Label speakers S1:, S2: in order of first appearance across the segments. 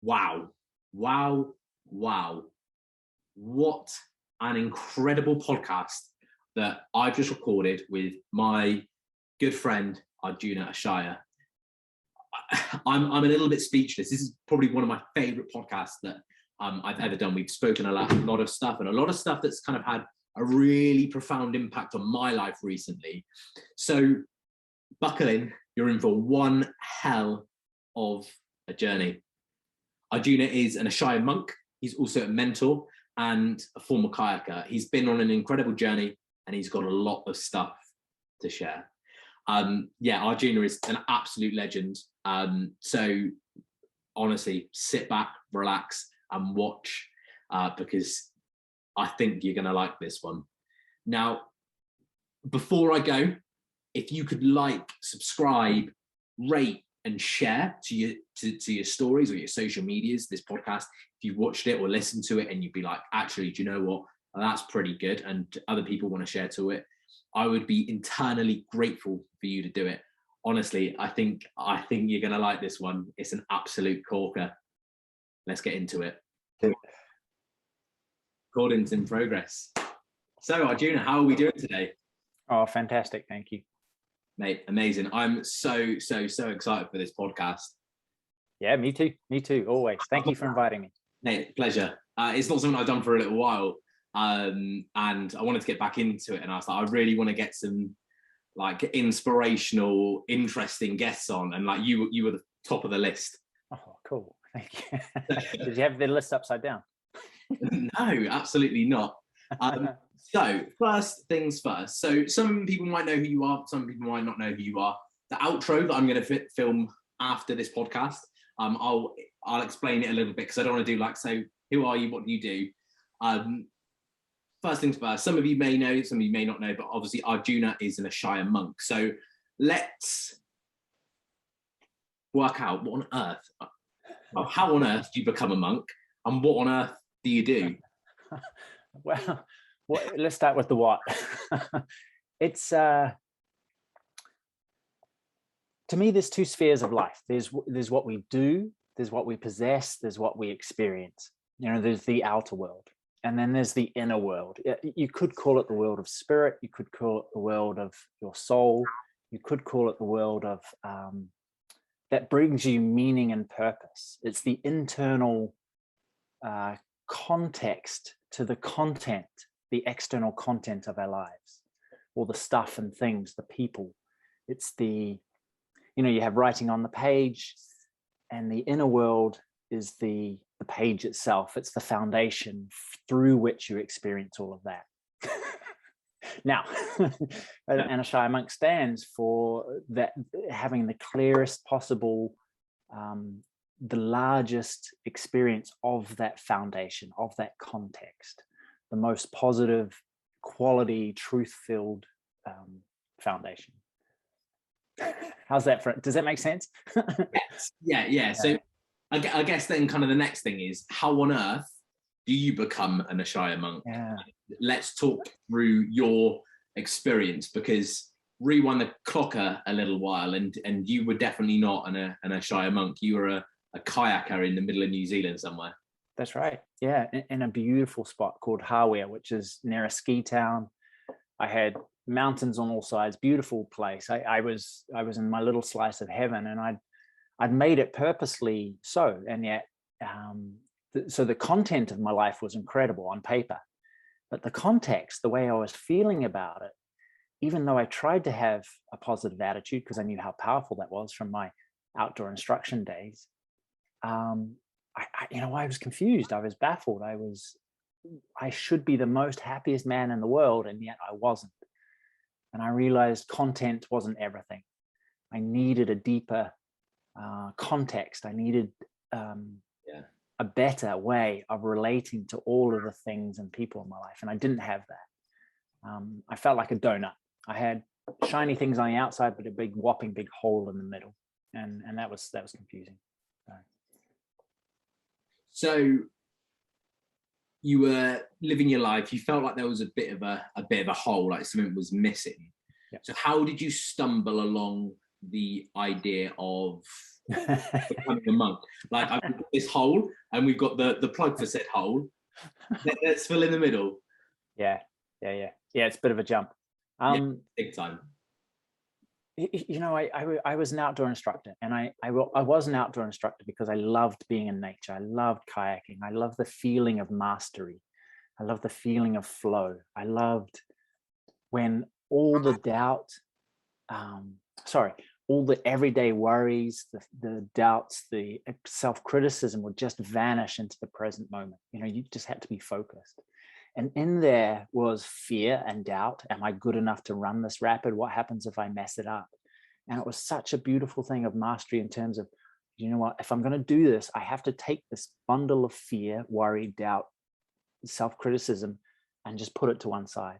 S1: Wow, wow, wow. What an incredible podcast that I've just recorded with my good friend, Arjuna Ishaya. I'm a little bit speechless. This is probably one of my favorite podcasts that I've ever done. We've spoken a lot of stuff, and a lot of stuff that's kind of had a really profound impact on my life recently. So buckle in, you're in for one hell of a journey. Arjuna is an Ishaya monk. He's also a mentor and a former kayaker. He's been on an incredible journey and he's got a lot of stuff to share. Arjuna is an absolute legend. So honestly, sit back, relax and watch because I think you're going to like this one. Now, before I go, if you could like, subscribe, rate, and share to your stories or your social medias, this podcast, if you've watched it or listened to it and you'd be like, actually, do you know what? That's pretty good. And other people want to share to it. I would be internally grateful for you to do it. Honestly, I think you're going to like this one. It's an absolute corker. Let's get into it. Recording's in progress. So Arjuna, how are we doing today?
S2: Oh, fantastic. Thank you.
S1: Mate, amazing. I'm so excited for this podcast.
S2: Yeah, me too, always. Thank you for inviting me.
S1: Mate, pleasure. It's not something I've done for a little while, and I wanted to get back into it, and I was like, I really want to get some like inspirational, interesting guests on, and like you were the top of the list.
S2: Oh, cool. Thank you. Did you have the list upside down?
S1: No, absolutely not. So first things first. So some people might know who you are, some people might not know who you are. The outro that I'm going to film after this podcast, I'll explain it a little bit because I don't want to do like, so who are you, what do you do? First things first, some of you may know, some of you may not know, but obviously Arjuna is an Ishaya monk. So let's work out what on earth, how on earth do you become a monk and what on earth do you do?
S2: Well, let's start with the what. It's to me, there's two spheres of life. There's what we do, there's what we possess, there's what we experience. You know, there's the outer world, and then there's the inner world. You could call it the world of spirit. You could call it the world of your soul. You could call it the world of that brings you meaning and purpose. It's the internal context to the content, the external content of our lives, or the stuff and things, the people. It's the, you know, you have writing on the page, and the inner world is the page itself. It's the foundation through which you experience all of that. Now, an Ishaya monk stands for that, having the clearest possible, the largest experience of that foundation, of that context, the most positive, quality, truth-filled foundation. How's that for? Does that make sense?
S1: Yes. Yeah. So I guess then kind of the next thing is, how on earth do you become an Ishaya monk?
S2: Yeah.
S1: Let's talk through your experience, because rewind the clock a little while, and you were definitely not an Ishaya monk. You were a kayaker in the middle of New Zealand somewhere.
S2: That's right. Yeah, in a beautiful spot called Hawea, which is near a ski town. I had mountains on all sides, beautiful place. I was in my little slice of heaven, and I'd made it purposely so, and yet so the content of my life was incredible on paper, but the context, the way I was feeling about it, even though I tried to have a positive attitude because I knew how powerful that was from my outdoor instruction days, I was confused. I was baffled. I should be the most happiest man in the world, and yet I wasn't. And I realized content wasn't everything. I needed a deeper context. I needed a better way of relating to all of the things and people in my life, and I didn't have that. I felt like a donut. I had shiny things on the outside, but a big whopping big hole in the middle, and that was confusing.
S1: So you were living your life. You felt like there was a bit of a hole, like something was missing.
S2: Yep.
S1: So how did you stumble along the idea of becoming a monk. Like, I've got this hole, and we've got the plug for said hole. Let's fill in the middle.
S2: Yeah. It's a bit of a jump.
S1: Big time.
S2: You know, I was an outdoor instructor, and I was an outdoor instructor because I loved being in nature. I loved kayaking. I loved the feeling of mastery. I loved the feeling of flow. I loved when all the doubt, all the everyday worries, the doubts, the self-criticism would just vanish into the present moment. You know, you just had to be focused. And in there was fear and doubt. Am I good enough to run this rapid? What happens if I mess it up? And it was such a beautiful thing of mastery in terms of, you know what, if I'm going to do this, I have to take this bundle of fear, worry, doubt, self-criticism, and just put it to one side.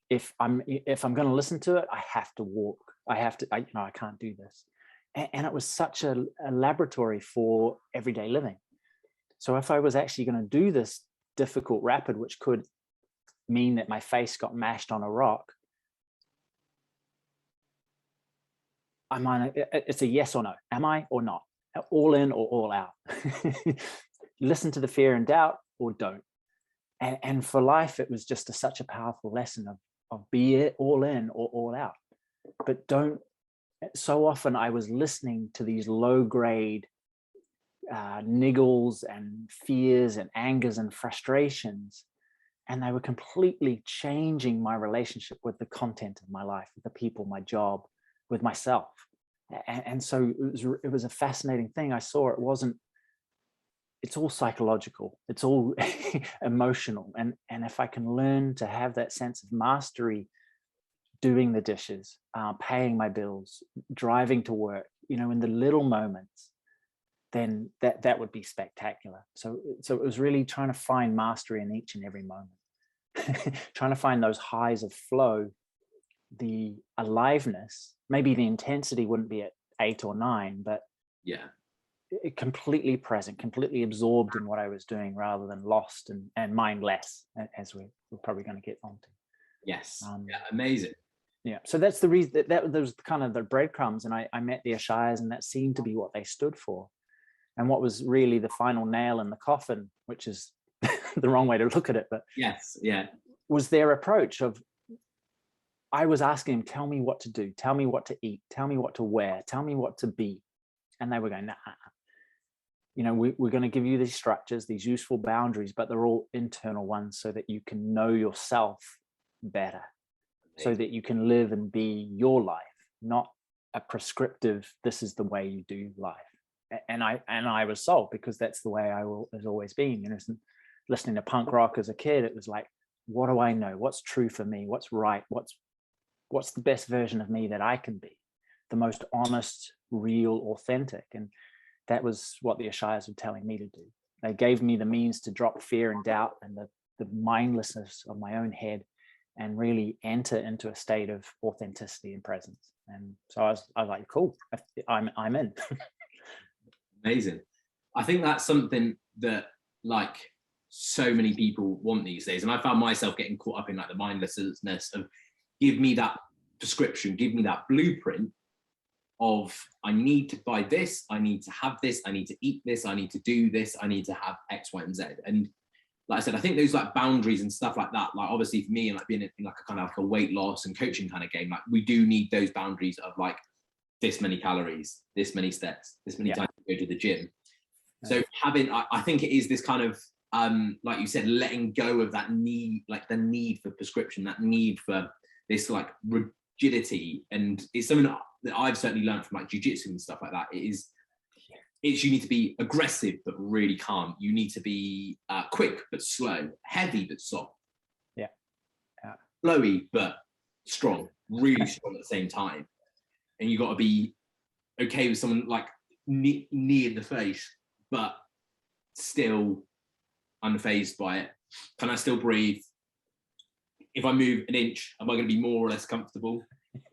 S2: If I'm going to listen to it, I have to walk. I can't do this. And it was such a laboratory for everyday living. So if I was actually going to do this difficult rapid, which could mean that my face got mashed on a rock, it's a yes or no. Am I or not? All in or all out? Listen to the fear and doubt or don't. And for life, it was just such a powerful lesson of be it all in or all out. But don't. So often I was listening to these low grade niggles and fears and angers and frustrations, and they were completely changing my relationship with the content of my life, with the people, my job, with myself. And so it was a fascinating thing. I saw it's all psychological, it's all emotional, and if I can learn to have that sense of mastery, doing the dishes, paying my bills, driving to work, you know, in the little moments, then that would be spectacular. So it was really trying to find mastery in each and every moment, trying to find those highs of flow, the aliveness. Maybe the intensity wouldn't be at 8 or 9, but it completely present, completely absorbed in what I was doing, rather than lost and mindless, as we're probably going to get onto.
S1: Yes. Amazing.
S2: Yeah, so that's the reason that was kind of the breadcrumbs, and I met the Ishayas, and that seemed to be what they stood for. And what was really the final nail in the coffin, which is the wrong way to look at it, but was their approach of, I was asking them, tell me what to do, tell me what to eat, tell me what to wear, tell me what to be. And they were going, nah, you know, we're going to give you these structures, these useful boundaries, but they're all internal ones so that you can know yourself better, so that you can live and be your life, not a prescriptive, this is the way you do life. And I was sold, because that's the way I has always been. You know, listening to punk rock as a kid, it was like, what do I know? What's true for me? What's right? What's the best version of me that I can be? The most honest, real, authentic. And that was what the Ishayas were telling me to do. They gave me the means to drop fear and doubt and the mindlessness of my own head, and really enter into a state of authenticity and presence. And so I was like, cool, I'm in.
S1: Amazing. I think that's something that, like, so many people want these days. And I found myself getting caught up in, like, the mindlessness of, give me that prescription, give me that blueprint of, I need to buy this, I need to have this, I need to eat this, I need to do this, I need to have X, Y, and Z. And like I said, I think those, like, boundaries and stuff like that, like, obviously for me, and like being in like a kind of like a weight loss and coaching kind of game, like, we do need those boundaries of, like, this many calories, this many steps, this many times to go to the gym. So having, I think it is this kind of, like you said, letting go of that need, like the need for prescription, that need for this, like, rigidity. And it's something that I've certainly learned from, like, jujitsu and stuff like that. It's you need to be aggressive but really calm. You need to be quick but slow, heavy but soft, flowy but strong, really strong at the same time. And you got to be okay with someone, like, knee in the face, but still unfazed by it. Can I still breathe? If I move an inch, am I going to be more or less comfortable?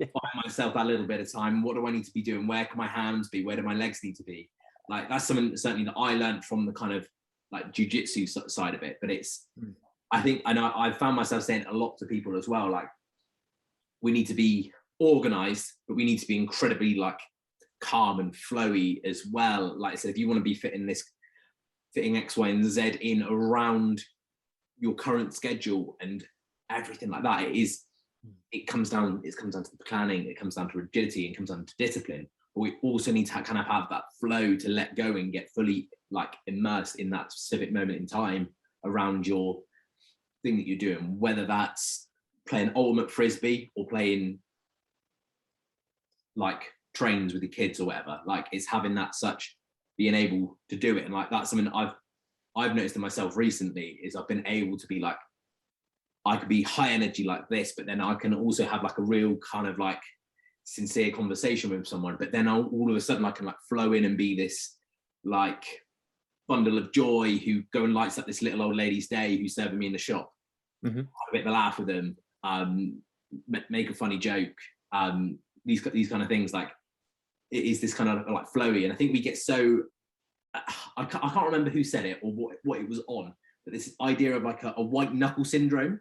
S1: Find myself that little bit of time. What do I need to be doing? Where can my hands be? Where do my legs need to be? Like, that's something certainly that I learned from the kind of, like, jiu-jitsu side of it. But it's, I think, and I found myself saying a lot to people as well, like, we need to be organized, but we need to be incredibly, like, calm and flowy as well. Like I said, if you want to be fitting X, Y, and Z in around your current schedule and everything like that, it comes down to the planning, it comes down to rigidity, it comes down to discipline. But we also need to kind of have that flow to let go and get fully like immersed in that specific moment in time around your thing that you're doing, whether that's playing ultimate frisbee or playing like trains with your kids or whatever. Like, it's having that being able to do it. And like, that's something I've noticed in myself recently, is I've been able to be like, I could be high energy like this, but then I can also have like a real kind of like sincere conversation with someone. But then all of a sudden I can like flow in and be this like bundle of joy who go and lights up this little old lady's day who's serving me in the shop. Have a bit of a laugh with them, make a funny joke, these kind of things. Like, it is this kind of like flowy. And I think we get so, I can't remember who said it or what it was on, but this idea of like a white knuckle syndrome.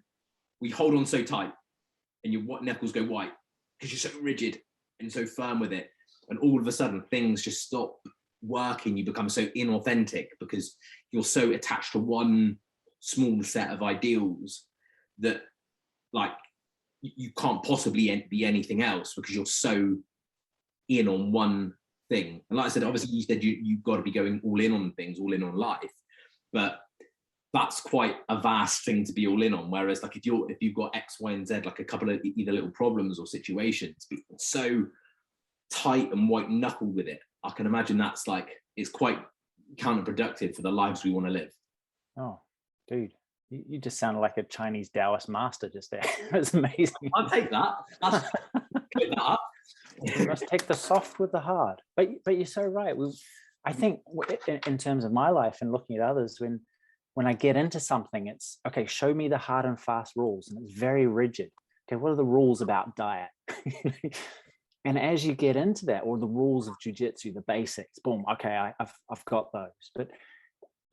S1: We hold on so tight and your knuckles go white because you're so rigid and so firm with it. And all of a sudden things just stop working. You become so inauthentic because you're so attached to one small set of ideals that like you can't possibly be anything else because you're so in on one thing. And like I said, obviously you said you've got to be going all in on things, all in on life, but that's quite a vast thing to be all in on. Whereas like if you've got X, Y, and Z, like a couple of either little problems or situations, be so tight and white knuckle with it, I can imagine that's like, it's quite counterproductive for the lives we want to live.
S2: Oh, dude, you just sounded like a Chinese Taoist master just there. It's amazing.
S1: I'll take that. Put that up.
S2: You must take the soft with the hard. But you're so right. I think in terms of my life and looking at others, when I get into something, it's okay, show me the hard and fast rules. And it's very rigid. Okay, what are the rules about diet? And as you get into that, or the rules of jujitsu, the basics, boom, okay, I've got those. But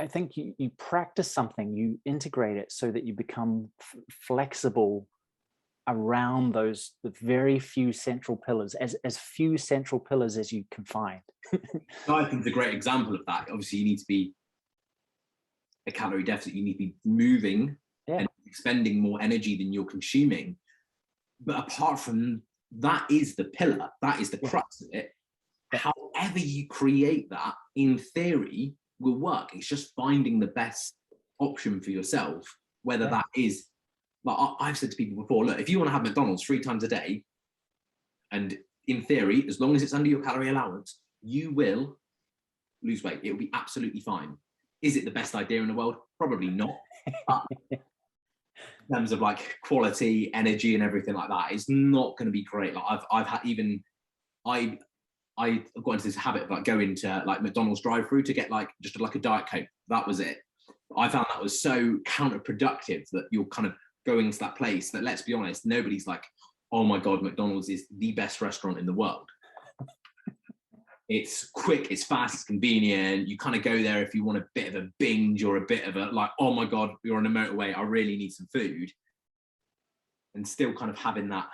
S2: I think you practice something, you integrate it so that you become flexible around the very few central pillars, as few central pillars as you can find.
S1: I think it's a great example of that. Obviously, you need to be a calorie deficit. You need to be moving and expending more energy than you're consuming. But apart from that, is the pillar. That is the crux of it. However you create that, in theory, will work. It's just finding the best option for yourself, whether that is, like I've said to people before, look, if you want to have McDonald's 3 times a day, and in theory, as long as it's under your calorie allowance, you will lose weight. It will be absolutely fine. Is it the best idea in the world? Probably not. But in terms of like quality, energy, and everything like that, it's not going to be great. Like I've had I've got into this habit of like going to like McDonald's drive-through to get like just like a Diet Coke. That was it. I found that was so counterproductive that you're kind of going to that place that, let's be honest, nobody's like, oh my God, McDonald's is the best restaurant in the world. It's quick, it's fast, it's convenient. You kind of go there if you want a bit of a binge or a bit of a like, oh my God, you're on a motorway, I really need some food. And still kind of having that.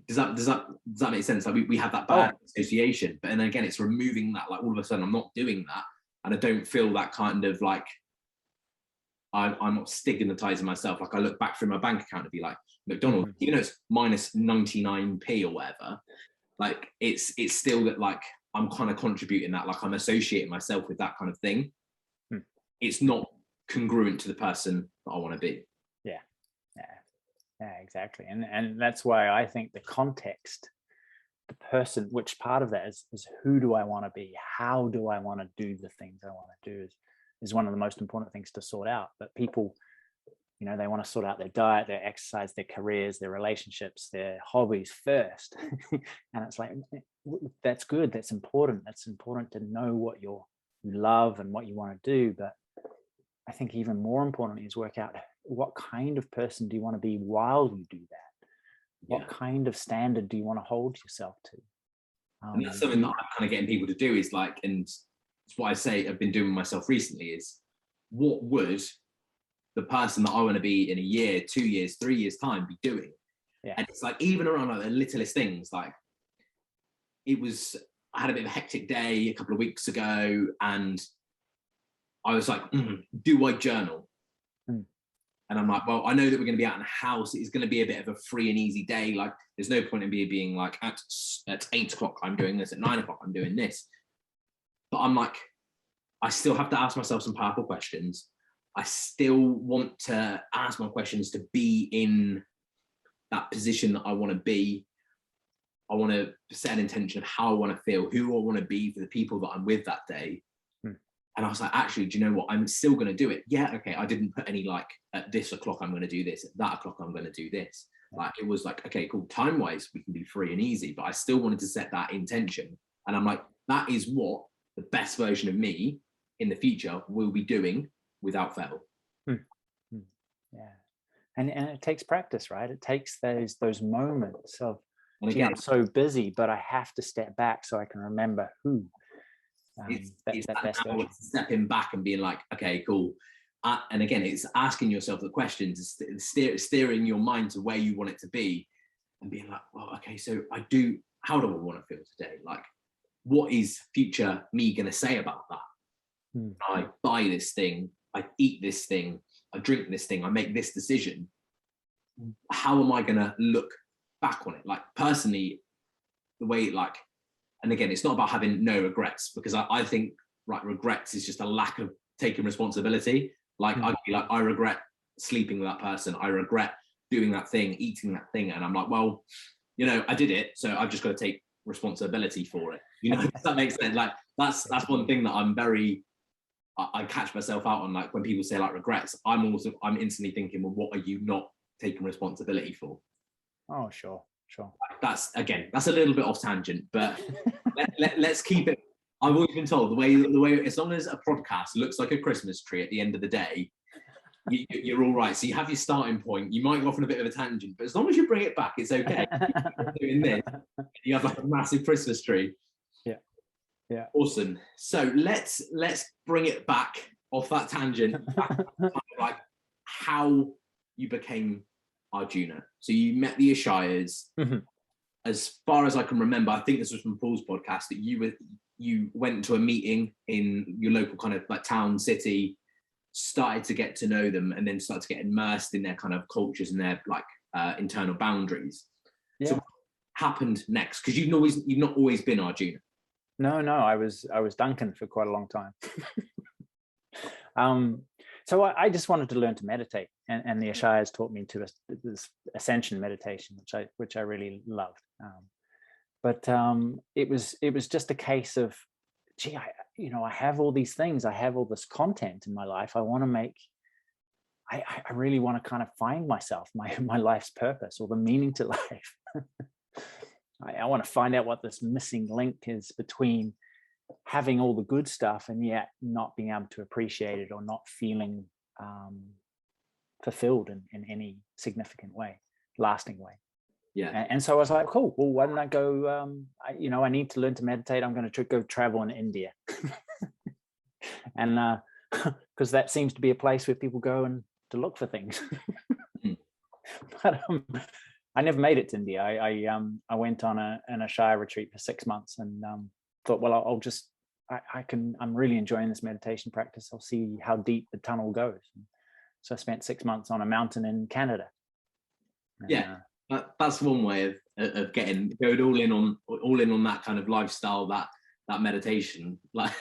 S1: Does that make sense? Like we have that bad association, but then again, it's removing that. Like all of a sudden, I'm not doing that, and I don't feel that kind of like I'm not stigmatizing myself. Like I look back through my bank account and be like, McDonald's, even though it's minus 99p or whatever, like it's still that like I'm kind of contributing that. Like I'm associating myself with that kind of thing. It's not congruent to the person that I want to be.
S2: Yeah, exactly. And that's why I think the context, the person, which part of that is who do I want to be? How do I want to do the things I want to do is one of the most important things to sort out. But people, they want to sort out their diet, their exercise, their careers, their relationships, their hobbies first. And it's like, that's good. That's important. That's important to know what you love and what you want to do. But I think even more importantly is work out what kind of person do you want to be while you do that? What kind of standard do you want to hold yourself to?
S1: And that's something that I'm kind of getting people to do is like, and it's what I say I've been doing myself recently is, what would the person that I want to be in a year, 2 years, 3 years time be doing? And it's like, even around like the littlest things, like I had a bit of a hectic day a couple of weeks ago, and I was like, do I journal? And I'm like, well, I know that we're going to be out in the house. It's going to be a bit of a free and easy day. Like, there's no point in me being like, at 8 o'clock, I'm doing this. At 9 o'clock, I'm doing this. But I'm like, I still have to ask myself some powerful questions. I still want to ask my questions to be in that position that I want to be. I want to set an intention of how I want to feel, who I want to be for the people that I'm with that day. And I was like, actually, do you know what? I'm still going to do it. Yeah, okay. I didn't put any like, at this o'clock, I'm going to do this. At that o'clock, I'm going to do this. Like, it was like, okay, cool. Time-wise, we can be free and easy. But I still wanted to set that intention. And I'm like, that is what the best version of me in the future will be doing without fail.
S2: Yeah. And it takes practice, right? It takes those moments of, gee, I'm so busy, but I have to step back so I can remember who.
S1: It's stepping back and being like, okay, cool. And again, it's asking yourself the questions, steering your mind to where you want it to be, and being like, well, okay, so how do I want to feel today? Like, what is future me going to say about that? I buy this thing, I eat this thing, I drink this thing, I make this decision. How am I going to look back on it? Like, personally, the way, like, and again, it's not about having no regrets, because I think, like, regrets is just a lack of taking responsibility. Like, I'd be like, I regret sleeping with that person. I regret doing that thing, eating that thing. And I'm like, well, you know, I did it, so I've just got to take responsibility for it. You know, does that make sense? Like, that's one thing that I catch myself out on. Like, when people say like regrets, I'm instantly thinking, well, what are you not taking responsibility for?
S2: Oh, sure.
S1: That's a little bit off tangent, but let's keep it. I've always been told the way as long as a podcast looks like a Christmas tree at the end of the day, you're all right. So you have your starting point. You might go off on a bit of a tangent, but as long as you bring it back, it's okay. Doing this, you have like a massive Christmas tree.
S2: Yeah.
S1: Awesome. So let's bring it back off that tangent, like how you became Arjuna. So you met the Ishayas. As far as I can remember, I think this was from Paul's podcast, that you went to a meeting in your local kind of like town, city, started to get to know them, and then started to get immersed in their kind of cultures and their like internal boundaries. So what happened next? Because you've not always been Arjuna.
S2: No, I was Duncan for quite a long time. So I just wanted to learn to meditate, and the Ishayas taught me to this ascension meditation, which I really loved. But it was just a case of, gee, I have all these things, I have all this content in my life. I want to make. I really want to kind of find myself, my life's purpose, or the meaning to life. I want to find out what this missing link is between having all the good stuff and yet not being able to appreciate it, or not feeling fulfilled in any significant way, lasting way.
S1: Yeah.
S2: And so I was like, cool, well, why don't I go, I need to learn to meditate. I'm going to go travel in India. And because that seems to be a place where people go and to look for things. But I never made it to India. I went on an Ishaya retreat for 6 months, and thought, well, I'm really enjoying this meditation practice. I'll see how deep the tunnel goes. And so I spent 6 months on a mountain in Canada. And,
S1: that's one way of going all in on that kind of lifestyle, that meditation, like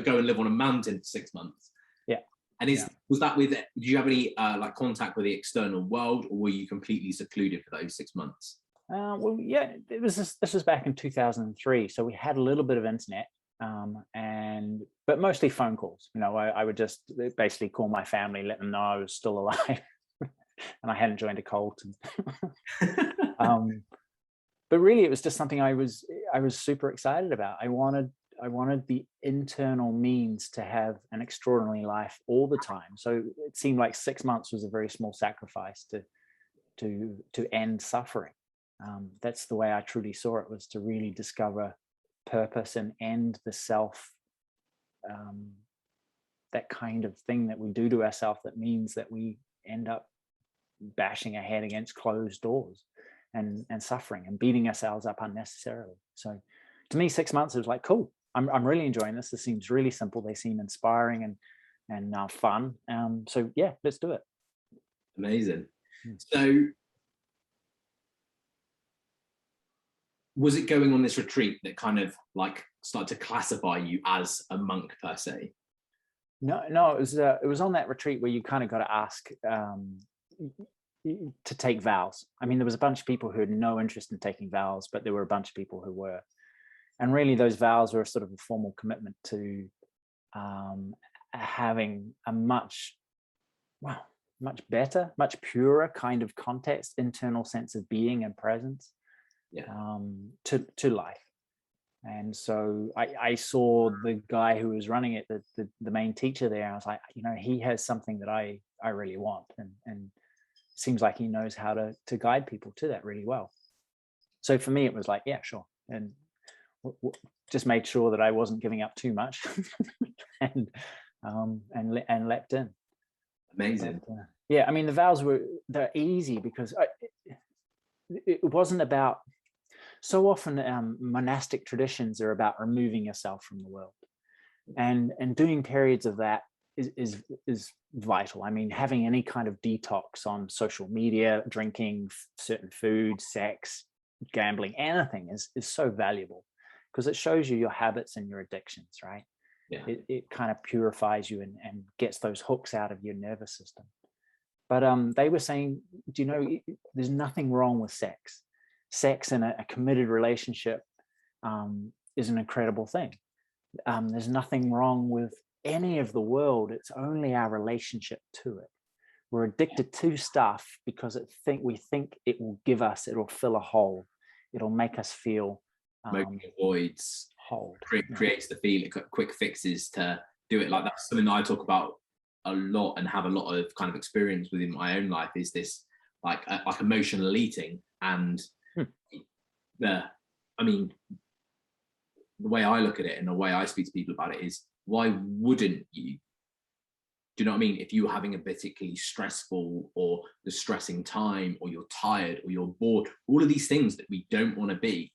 S1: go and live on a mountain for 6 months.
S2: Yeah. And
S1: was that did you have any like contact with the external world, or were you completely secluded for those 6 months?
S2: Well, yeah, this was back in 2003. So we had a little bit of internet, but mostly phone calls. I would just basically call my family, let them know I was still alive and I hadn't joined a cult. But really, it was just something I was super excited about. I wanted the internal means to have an extraordinary life all the time. So it seemed like 6 months was a very small sacrifice to end suffering. That's the way I truly saw it, was to really discover purpose and end the self, that kind of thing that we do to ourselves that means that we end up bashing our head against closed doors and suffering and beating ourselves up unnecessarily. So to me, 6 months, it was like, cool, I'm really enjoying this. This seems really simple. They seem inspiring and fun. So yeah, let's do it.
S1: Amazing. So was it going on this retreat that kind of like started to classify you as a monk per se?
S2: No, it was on that retreat where you kind of got to ask to take vows. I mean, there was a bunch of people who had no interest in taking vows, but there were a bunch of people who were. And really those vows were sort of a formal commitment to having a much better, much purer kind of context, internal sense of being and presence to life. And so I saw the guy who was running it, the main teacher there. I was like, he has something that I really want, and seems like he knows how to guide people to that really well. So for me, it was like, yeah, sure. And just made sure that I wasn't giving up too much and leapt in.
S1: Amazing.
S2: But, yeah, I mean, the vows they're easy because it wasn't about, so often monastic traditions are about removing yourself from the world, and doing periods of that is vital. I mean, having any kind of detox on social media, drinking certain food, sex, gambling, anything is so valuable, because it shows you your habits and your addictions, right? Yeah. It kind of purifies you and gets those hooks out of your nervous system. But they were saying, there's nothing wrong with sex. Sex in a committed relationship is an incredible thing. There's nothing wrong with any of the world. It's only our relationship to it. We're addicted to stuff because we think it will it'll fill a hole. It'll make us feel
S1: voids, creates the feeling, quick fixes to do it. Like that's something that I talk about a lot and have a lot of kind of experience within my own life, is this like emotional eating. And the way I look at it and the way I speak to people about it is, why wouldn't you? Do you know what I mean? If you were having a particularly stressful or distressing time, or you're tired or you're bored, all of these things that we don't want to be,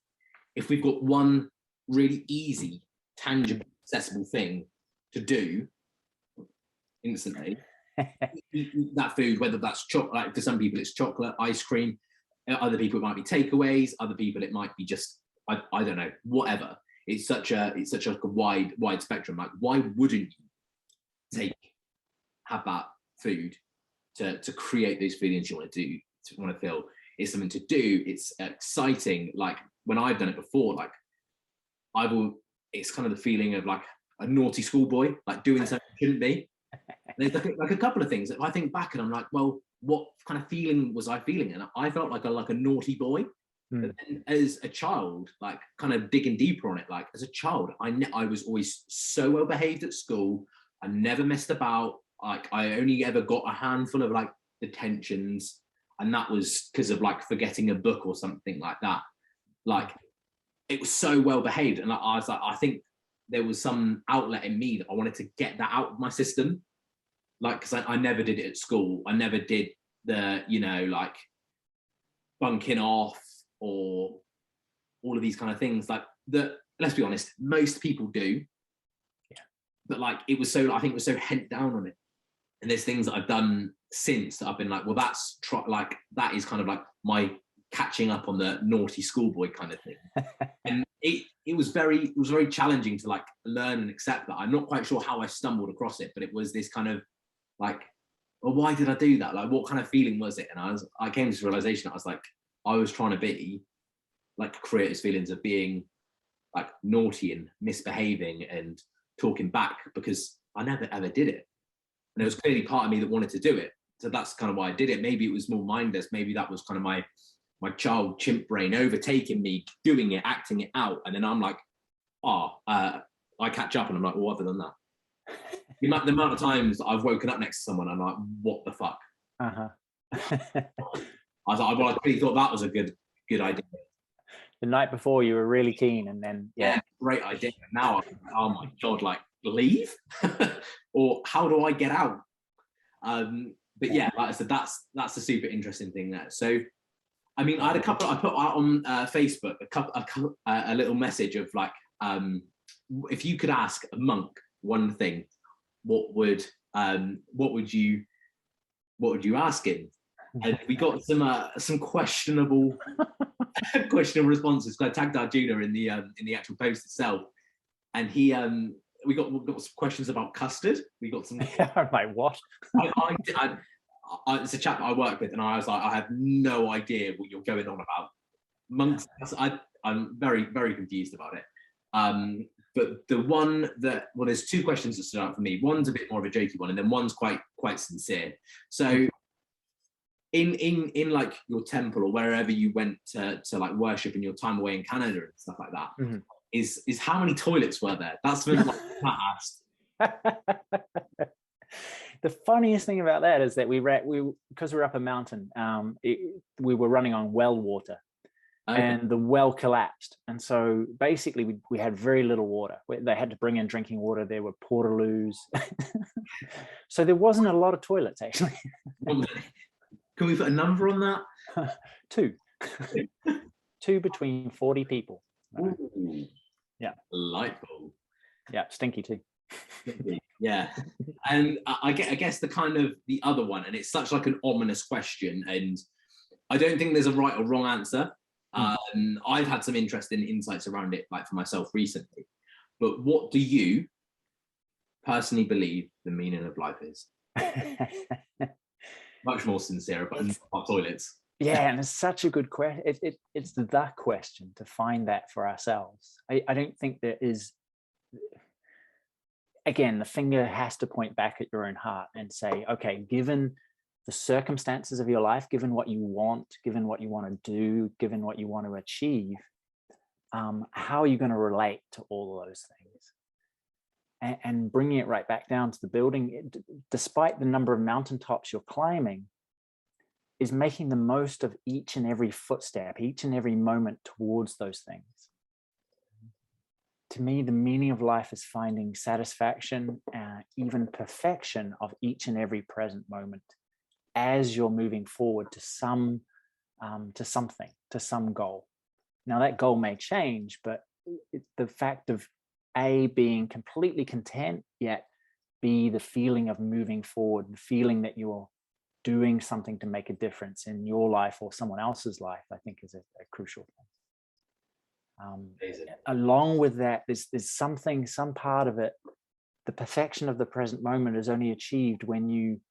S1: if we've got one really easy, tangible, accessible thing to do instantly, eat that food, whether that's chocolate, like for some people it's chocolate, ice cream, other people it might be takeaways, other people it might be just, I don't know, whatever. It's such a wide spectrum. Like, why wouldn't you have that food to create those feelings you want to feel? It's something to do. It's exciting. Like when I've done it before, like it's kind of the feeling of like a naughty schoolboy, like doing something you shouldn't be. And there's like a couple of things that I think back and I'm like, well, what kind of feeling was I feeling? And I felt like a naughty boy. But then as a child, like kind of digging deeper on it, like as a child, I was always so well behaved at school. I never messed about. Like I only ever got a handful of like detentions, and that was because of like forgetting a book or something like that. Like it was so well behaved, and I was like, I think there was some outlet in me that I wanted to get that out of my system. Like, because I never did it at school. I never did the, like bunking off or all of these kind of things. Like let's be honest, most people do. Yeah. But like I think it was so head down on it. And there's things that I've done since that I've been like, well, that is kind of like my catching up on the naughty schoolboy kind of thing. And it was very challenging to like learn and accept that. I'm not quite sure how I stumbled across it, but it was this kind of like, well, why did I do that? Like, what kind of feeling was it? And I came to this realization. I was like, I was trying to be like, create these feelings of being like naughty and misbehaving and talking back, because I never ever did it. And there was clearly part of me that wanted to do it. So that's kind of why I did it. Maybe it was more mindless. Maybe that was kind of my child chimp brain overtaking me, doing it, acting it out. And then I'm like, I catch up and I'm like, well, other than that. The amount of times I've woken up next to someone, I'm like, what the fuck?
S2: Uh-huh.
S1: I was like, well, I really thought that was a good idea.
S2: The night before you were really keen, and then
S1: yeah, great idea. Now, oh my God, like leave? Or how do I get out? But yeah, like I said, that's a super interesting thing there. So I mean, I had a couple. I put out on Facebook a little message of like, if you could ask a monk one thing, what would you ask him? And we got some questionable responses. I tagged Arjuna in the actual post itself, and he we got some questions about custard. We got some.
S2: I'm like, what?
S1: It's a chap I work with, and I was like, I have no idea what you're going on about. Monks, I'm very, very confused about it. But the one that, well, there's two questions that stood out for me. One's a bit more of a jokey one, and then one's quite sincere. So, in like your temple or wherever you went to like worship in your time away in Canada and stuff like that,
S2: mm-hmm.
S1: is how many toilets were there? That's been like asked.
S2: The funniest thing about that is that because we're up a mountain, we were running on well water, okay. And the well collapsed, and so basically we had very little water. They had to bring in drinking water. There were portaloos, so there wasn't a lot of toilets actually.
S1: Can we put a number on that?
S2: Two between 40 people.
S1: Ooh,
S2: yeah,
S1: light bulb.
S2: Yeah, stinky too.
S1: Yeah, and I guess the kind of the other one, and it's such like an ominous question, and I don't think there's a right or wrong answer. I've had some interesting insights around it, like for myself recently. But what do you personally believe the meaning of life is? Much more sincere about toilets.
S2: Yeah, and it's such a good question. It's the question to find that for ourselves. I don't think there is. Again, the finger has to point back at your own heart and say, okay, given the circumstances of your life, given what you want, given what you want to do, given what you want to achieve, how are you going to relate to all of those things? And bringing it right back down to the building, despite the number of mountaintops you're climbing, is making the most of each and every footstep, each and every moment towards those things. To me, the meaning of life is finding satisfaction, even perfection of each and every present moment as you're moving forward to some goal. Now that goal may change, but the fact of A, being completely content, yet B, the feeling of moving forward, the feeling that you're doing something to make a difference in your life or someone else's life, I think is a crucial thing. Along with that, there's some part of it, the perfection of the present moment is only achieved when you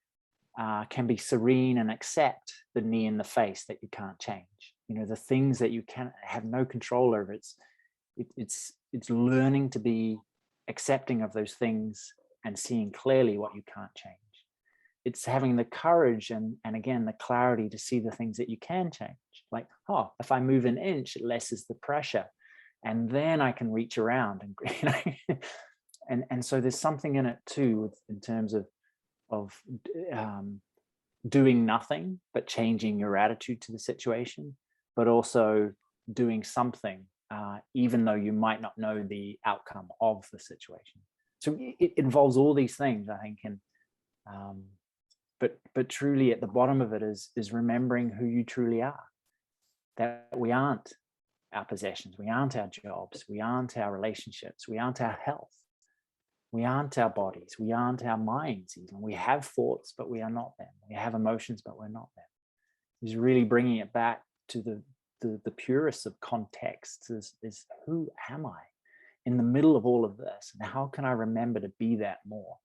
S2: can be serene and accept the knee in the face that you can't change. You know, the things that you can have no control over. It's learning to be accepting of those things and seeing clearly what you can't change. It's having the courage and again the clarity to see the things that you can change. Like, oh, if I move an inch, it lessens the pressure. And then I can reach around and so there's something in it too, in terms of doing nothing but changing your attitude to the situation, but also doing something even though you might not know the outcome of the situation. So it involves all these things, I think, and but truly at the bottom of it is remembering who you truly are. That we aren't our possessions, we aren't our jobs, we aren't our relationships, we aren't our health, we aren't our bodies, we aren't our minds even. We have thoughts, but we are not them. We have emotions, but we're not them. It's really bringing it back to the purest of contexts is who am I in the middle of all of this, and how can I remember to be that more?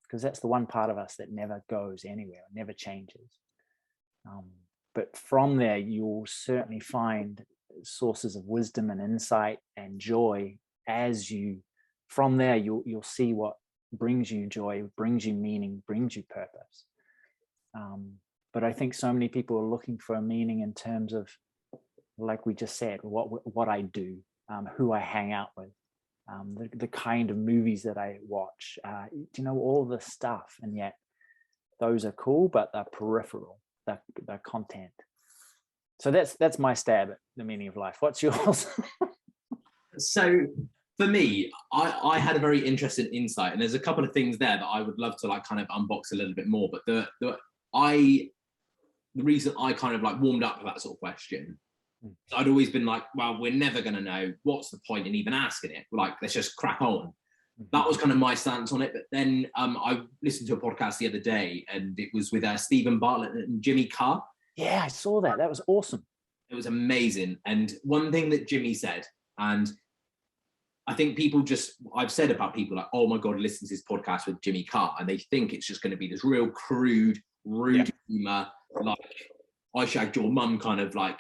S2: Because that's the one part of us that never goes anywhere, never changes. But from there, you'll certainly find sources of wisdom and insight and joy as you, from there, you'll see what brings you joy, brings you meaning, brings you purpose. But I think so many people are looking for a meaning in terms of, like we just said, what I do, who I hang out with, the kind of movies that I watch, all the stuff. And yet those are cool, but they're peripheral, they're content. So that's my stab at the meaning of life. What's yours?
S1: So for me, I had a very interesting insight, and there's a couple of things there that I would love to like kind of unbox a little bit more. But I the reason I kind of like warmed up to that sort of question, I'd always been like, well, we're never going to know, what's the point in even asking it? Like, let's just crack on. That was kind of my stance on it. But then I listened to a podcast the other day, and it was with Stephen Bartlett and Jimmy Carr.
S2: Yeah, I saw that. That was awesome.
S1: It was amazing. And one thing that Jimmy said, and I think I've said about people like, oh my God, listen to this podcast with Jimmy Carr, and they think it's just going to be this real crude, rude humor, like, I shagged your mum kind of like,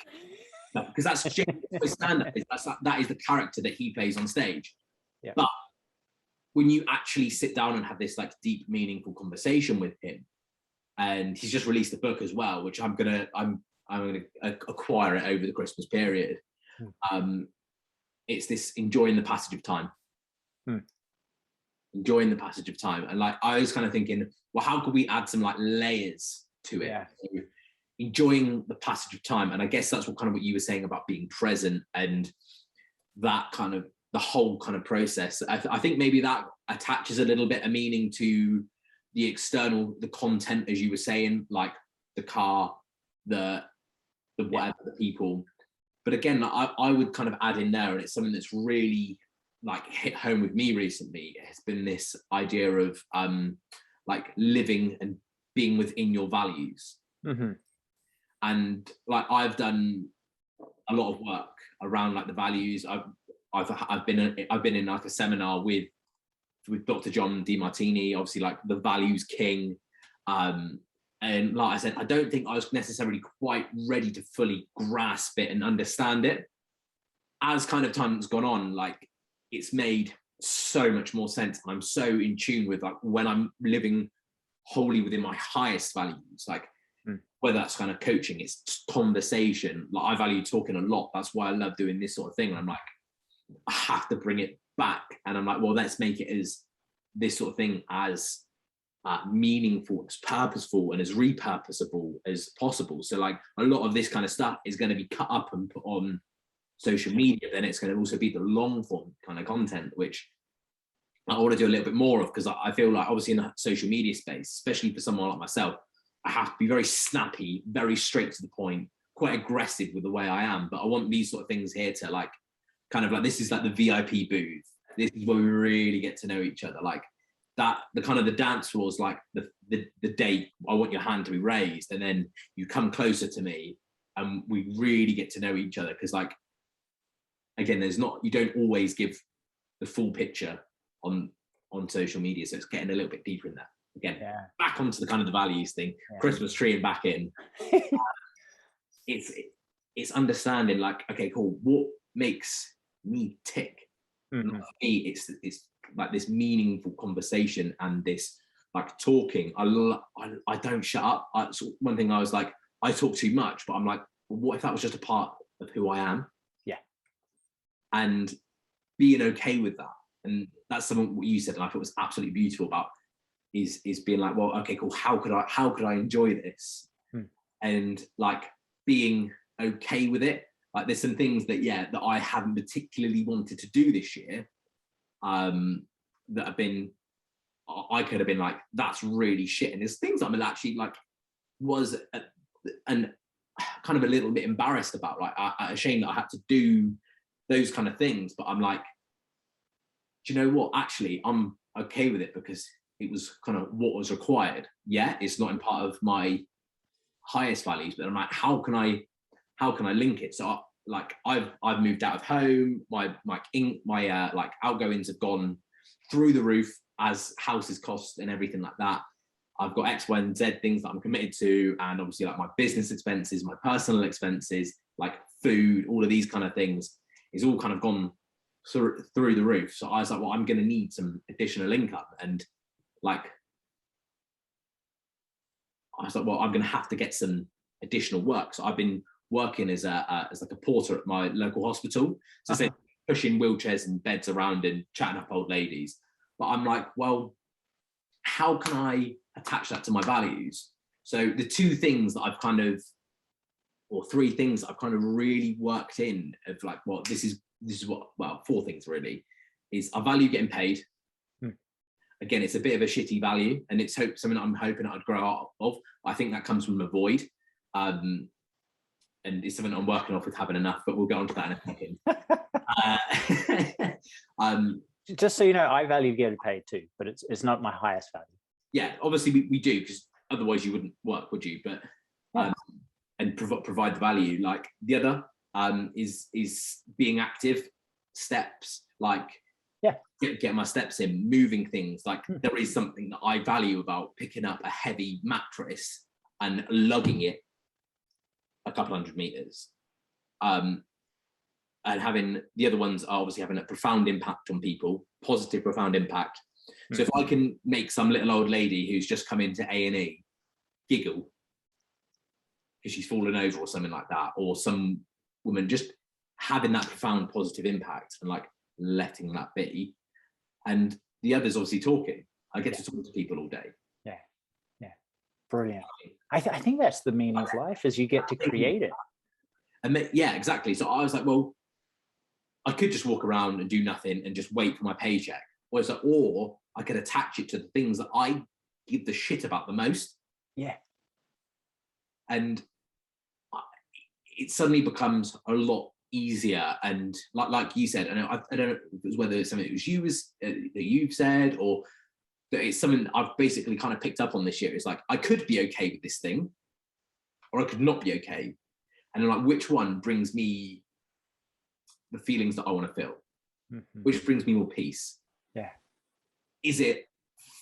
S1: because that's Jimmy's stand-up. That is the character that he plays on stage. Yeah. But when you actually sit down and have this like deep, meaningful conversation with him, and he's just released a book as well, which I'm gonna acquire it over the Christmas period. It's this enjoying the passage of time. Enjoying the passage of time. And like, I was kind of thinking, well, how could we add some like layers to it? Yeah. So, enjoying the passage of time. And I guess that's what you were saying about being present, and that kind of the whole kind of process. I think maybe that attaches a little bit of meaning to the external, the content, as you were saying, like the car, the whatever, the people. But again, I would kind of add in there, and it's something that's really like hit home with me recently. It has been this idea of like living and being within your values. And like, I've done a lot of work around like the values. I've been in like a seminar with Dr. John DeMartini, obviously like the values king. And like I said, I don't think I was necessarily quite ready to fully grasp it and understand it. As kind of time's gone on, like, it's made so much more sense. And I'm so in tune with like when I'm living wholly within my highest values, like whether that's kind of coaching, it's conversation. Like, I value talking a lot. That's why I love doing this sort of thing. And I'm like, I have to bring it back. And I'm like, well, let's make it as this sort of thing as meaningful, as purposeful, and as repurposable as possible. So like, a lot of this kind of stuff is going to be cut up and put on social media. Then it's going to also be the long form kind of content, which I want to do a little bit more of, because I feel like obviously in the social media space, especially for someone like myself, I have to be very snappy, very straight to the point, quite aggressive with the way I am. But I want these sort of things here to like, kind of like, this is like the VIP booth. This is where we really get to know each other. Like that, the kind of the dance floor is like the date. I want your hand to be raised, and then you come closer to me, and we really get to know each other. Because like, again, you don't always give the full picture on social media, so it's getting a little bit deeper in that. Again, back onto the kind of the values thing, Christmas tree and back in. It's understanding like, okay, cool, what makes me tick? Not for me, it's like this meaningful conversation and this like talking. I don't shut up. One thing I was like, I talk too much, but I'm like, well, what if that was just a part of who I am? Yeah. And being okay with that. And that's something what you said, and I thought was absolutely beautiful about is being like, well, okay, cool, how could I enjoy this? And like being okay with it. Like, there's some things that I haven't particularly wanted to do this year, that have been, I could have been like, that's really shit. And there's things I'm actually like, was and kind of a little bit embarrassed about, like ashamed that I had to do those kind of things. But I'm like, do you know what? Actually, I'm okay with it, because it was kind of what was required. Yeah, it's not in part of my highest values, but I'm like, how can I link it? So like, I've moved out of home. My like outgoings have gone through the roof as houses cost and everything like that. I've got X, Y, and Z things that I'm committed to, and obviously like my business expenses, my personal expenses, like food, all of these kind of things is all kind of gone through the roof. So I was like, well, I'm going to need some additional income, and like, I was like, well, I'm going to have to get some additional work. So I've been working as like a porter at my local hospital. So say pushing wheelchairs and beds around and chatting up old ladies. But I'm like, well, how can I attach that to my values? So the two things that I've kind of, or three things I've kind of really worked in of like, well, this is what, well, four things really, is I value getting paid. Again, it's a bit of a shitty value, and it's something that I'm hoping I'd grow out of. I think that comes from a void. and it's something I'm working off with having enough, but we'll get onto that in a second.
S2: Just so you know, I value getting paid too, but it's not my highest value.
S1: Yeah, obviously we do, because otherwise you wouldn't work, would you? But and provide the value. Like the other is being active, steps, like get my steps in, moving things. Like there is something that I value about picking up a heavy mattress and lugging it a couple 100 meters. And having the other ones are obviously having a profound impact on people, positive, profound impact. So if I can make some little old lady who's just come into A&E giggle because she's fallen over or something like that, or some woman just having that profound positive impact and like letting that be, and the others obviously talking, I get to talk to people all day.
S2: Brilliant. I think that's the meaning of life, is you get to create it.
S1: And exactly. So I was like, well, I could just walk around and do nothing and just wait for my paycheck, or I could attach it to the things that I give the shit about the most. And it suddenly becomes a lot easier. And like you said, I don't know whether it's something that you've said, or that it's something I've basically kind of picked up on this year. It's like, I could be okay with this thing, or I could not be okay. And like, which one brings me the feelings that I want to feel? Which brings me more peace? Is it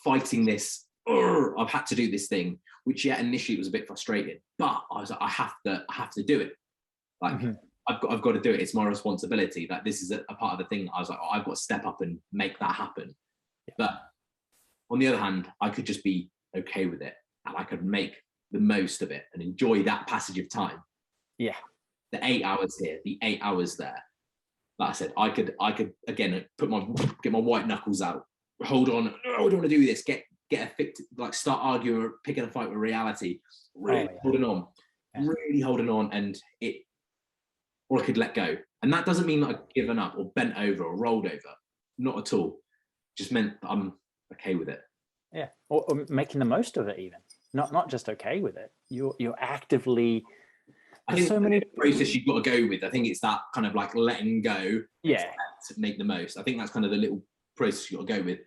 S1: fighting this, I've had to do this thing, which initially was a bit frustrating, but I was like, I have to do it. Like I've got to do it. It's my responsibility. That this is a part of the thing. I was like, I've got to step up and make that happen. But on the other hand, I could just be okay with it, and I could make the most of it and enjoy that passage of time. The 8 hours here, the 8 hours there. Like I said, I could again get my white knuckles out, hold on. No, I don't want to do this. Get a fix, like start arguing or picking a fight with reality. Really holding on, really holding on, and or I could let go. And that doesn't mean that I've given up or bent over or rolled over. Not at all. Just meant that I'm okay with it.
S2: Or making the most of it, even not just okay with it. You're actively.
S1: I think so many process you've got to go with. I think it's that kind of like letting go. To make the most. I think that's kind of the little process you've got to go with,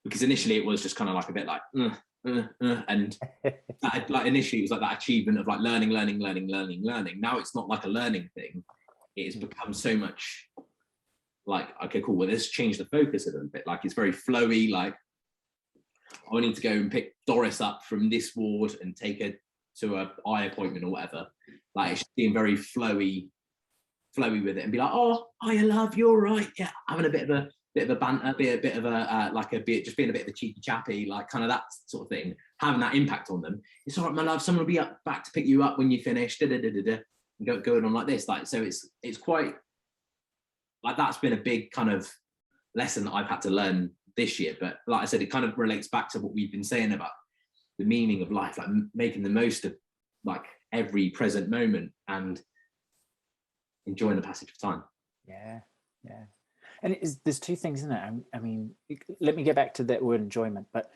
S1: because initially it was just kind of like a bit like and that, like initially it was like that achievement of like learning. Now it's not like a learning thing. It has become so much like, okay, cool, well, let's change the focus a little bit. Like it's very flowy. Like I need to go and pick Doris up from this ward and take her to a eye appointment or whatever. Like it's being very flowy with it, and be like, oh, I love, you're right, having a bit of a banter, bit of a just being a bit of a cheeky chappy, like kind of that sort of thing, having that impact on them. It's all right, my love, someone will be back to pick you up when you finish, and going on like this. Like, so it's quite like, that's been a big kind of lesson that I've had to learn this year. But like I said, it kind of relates back to what we've been saying about the meaning of life, like making the most of like every present moment and enjoying the passage of time. And
S2: there's two things in it. I mean, let me get back to that word enjoyment. But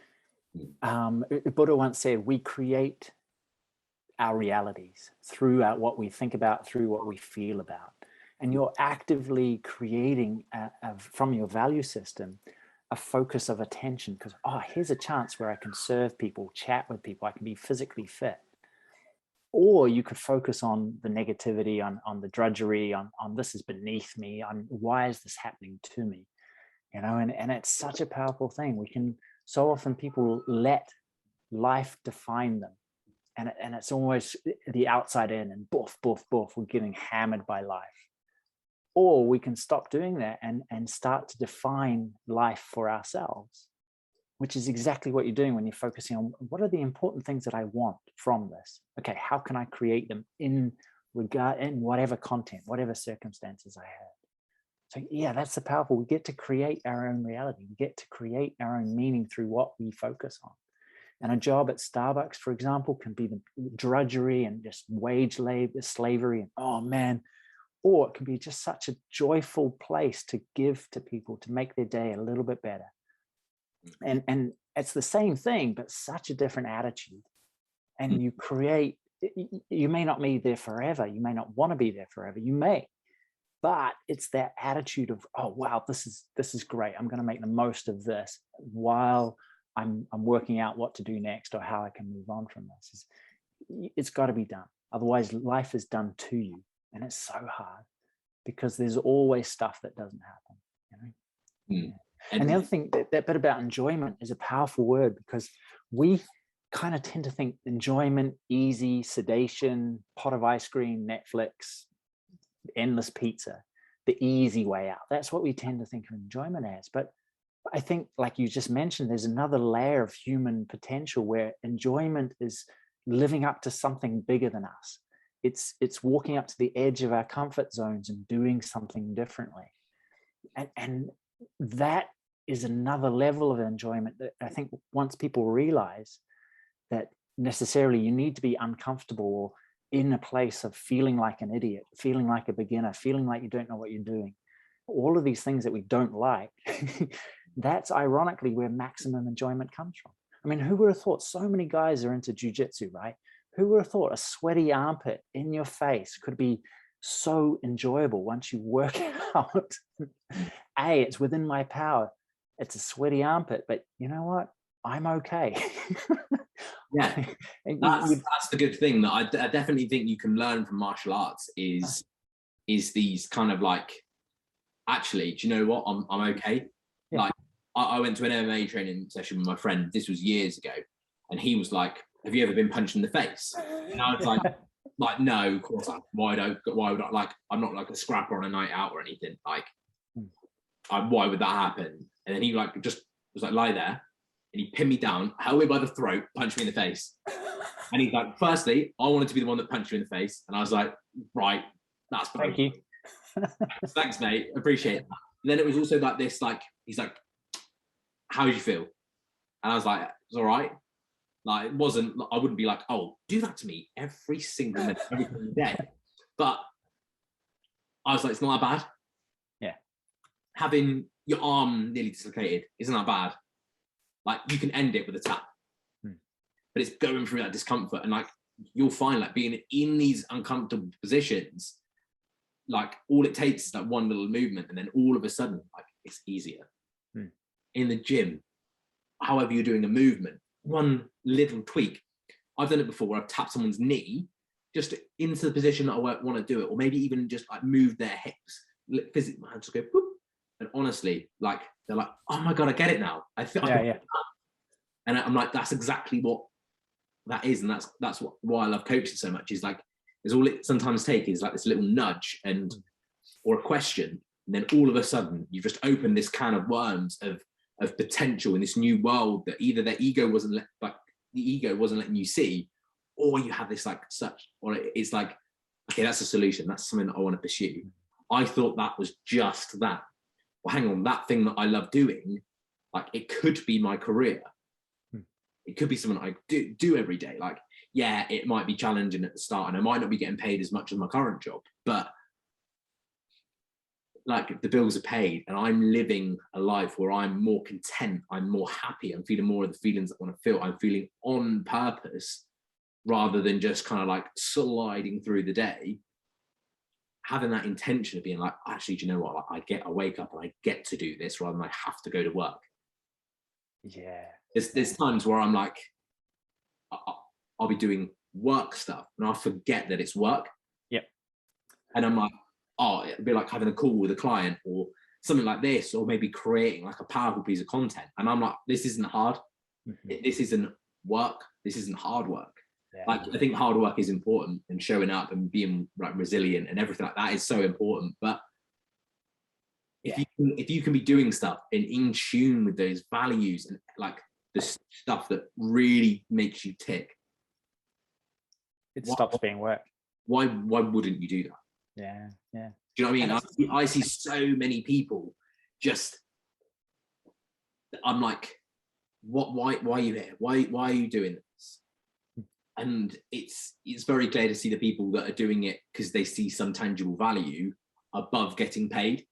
S2: Buddha once said, we create our realities through what we think about, through what we feel about. And you're actively creating from your value system a focus of attention, because here's a chance where I can serve people, chat with people, I can be physically fit. Or you could focus on the negativity, on the drudgery, on this is beneath me, on why is this happening to me, and it's such a powerful thing. We can, so often people let life define them, and it's almost the outside in, and boof, we're getting hammered by life. Or we can stop doing that and start to define life for ourselves, which is exactly what you're doing when you're focusing on what are the important things that I want from this. Okay, how can I create them in whatever content, whatever circumstances I have. So that's the powerful. We get to create our own reality. We get to create our own meaning through what we focus on. And a job at Starbucks, for example, can be the drudgery and just wage labor, slavery, and oh man. Or it can be just such a joyful place to give to people, to make their day a little bit better. And it's the same thing, but such a different attitude. And you create you may not be there forever. You may not want to be there forever. You may, but it's that attitude of, oh, wow, this is great. I'm going to make the most of this while I'm working out what to do next or how I can move on from this. It's got to be done. Otherwise, life is done to you. And it's so hard because there's always stuff that doesn't happen. You know? And the other thing, that bit about enjoyment is a powerful word, because we kind of tend to think enjoyment, easy, sedation, pot of ice cream, Netflix, endless pizza, the easy way out. That's what we tend to think of enjoyment as. But I think, like you just mentioned, there's another layer of human potential where enjoyment is living up to something bigger than us. It's walking up to the edge of our comfort zones and doing something differently. And that is another level of enjoyment that I think once people realize that necessarily you need to be uncomfortable or in a place of feeling like an idiot, feeling like a beginner, feeling like you don't know what you're doing, all of these things that we don't like, that's ironically where maximum enjoyment comes from. I mean, who would have thought so many guys are into jujitsu, right? Who would have thought a sweaty armpit in your face could be so enjoyable once you work out? It's within my power. It's a sweaty armpit, but you know what? I'm okay.
S1: Yeah, that's the good thing that I definitely think you can learn from martial arts is these kind of like, actually, do you know what? I'm okay. Yeah. Like I went to an MMA training session with my friend. This was years ago, and he was like, "Have you ever been punched in the face?" And I was like, no, of course not. Why would I, like, I'm not like a scrapper on a night out or anything. Like, why would that happen? And then he like just was like, lie there, and he pinned me down, held me by the throat, punched me in the face. And he's like, firstly, I wanted to be the one that punched you in the face. And I was like, right, that's
S2: thank you.
S1: Thanks, mate. Appreciate that. And then it was also like this, like, he's like, how did you feel? And I was like, it's all right. Like, it wasn't, I wouldn't be like, oh, do that to me every single minute, every single day. But I was like, it's not that bad.
S2: Yeah.
S1: Having your arm nearly dislocated isn't that bad. Like, you can end it with a tap. But it's going through that discomfort. And like, you'll find like being in these uncomfortable positions, like all it takes is like one little movement, and then all of a sudden, like, it's easier. In the gym, however you're doing a movement, one little tweak. I've done it before where I've tapped someone's knee just into the position that I want to do it, or maybe even just like move their hips, physically, my hands just go whoop. And honestly, like, they're like, oh my God, I get it now. I feel and I'm like, that's exactly what that is. And that's why I love coaching so much, is like, is all it sometimes takes is like this little nudge or a question. And then all of a sudden you've just opened this can of worms of potential in this new world that either the ego wasn't letting you see, or you have this like such, or it's like, okay, that's a solution. That's something that I want to pursue. I thought that was just that. Well, hang on, that thing that I love doing, like, it could be my career. It could be something I do every day. Like, yeah, it might be challenging at the start and I might not be getting paid as much as my current job, but like, the bills are paid and I'm living a life where I'm more content, I'm more happy, I'm feeling more of the feelings I want to feel, I'm feeling on purpose rather than just kind of like sliding through the day. Having that intention of being like, actually, do you know what? Like, I wake up and I get to do this rather than I have to go to work.
S2: Yeah.
S1: There's times where I'm like, I'll be doing work stuff and I'll forget that it's work.
S2: Yep. And
S1: I'm like, oh, it'd be like having a call with a client or something like this, or maybe creating like a powerful piece of content. And I'm like, this isn't hard. This isn't work. This isn't hard work. Yeah. Like, I think hard work is important, and showing up and being like resilient and everything like that is so important. But if you can be doing stuff and in tune with those values and like the stuff that really makes you tick,
S2: it stops being work.
S1: Why wouldn't you do that?
S2: Yeah.
S1: Do you know what I mean? I see so many people just, I'm like, why are you here? Why are you doing this? And it's very clear to see the people that are doing it because they see some tangible value above getting paid.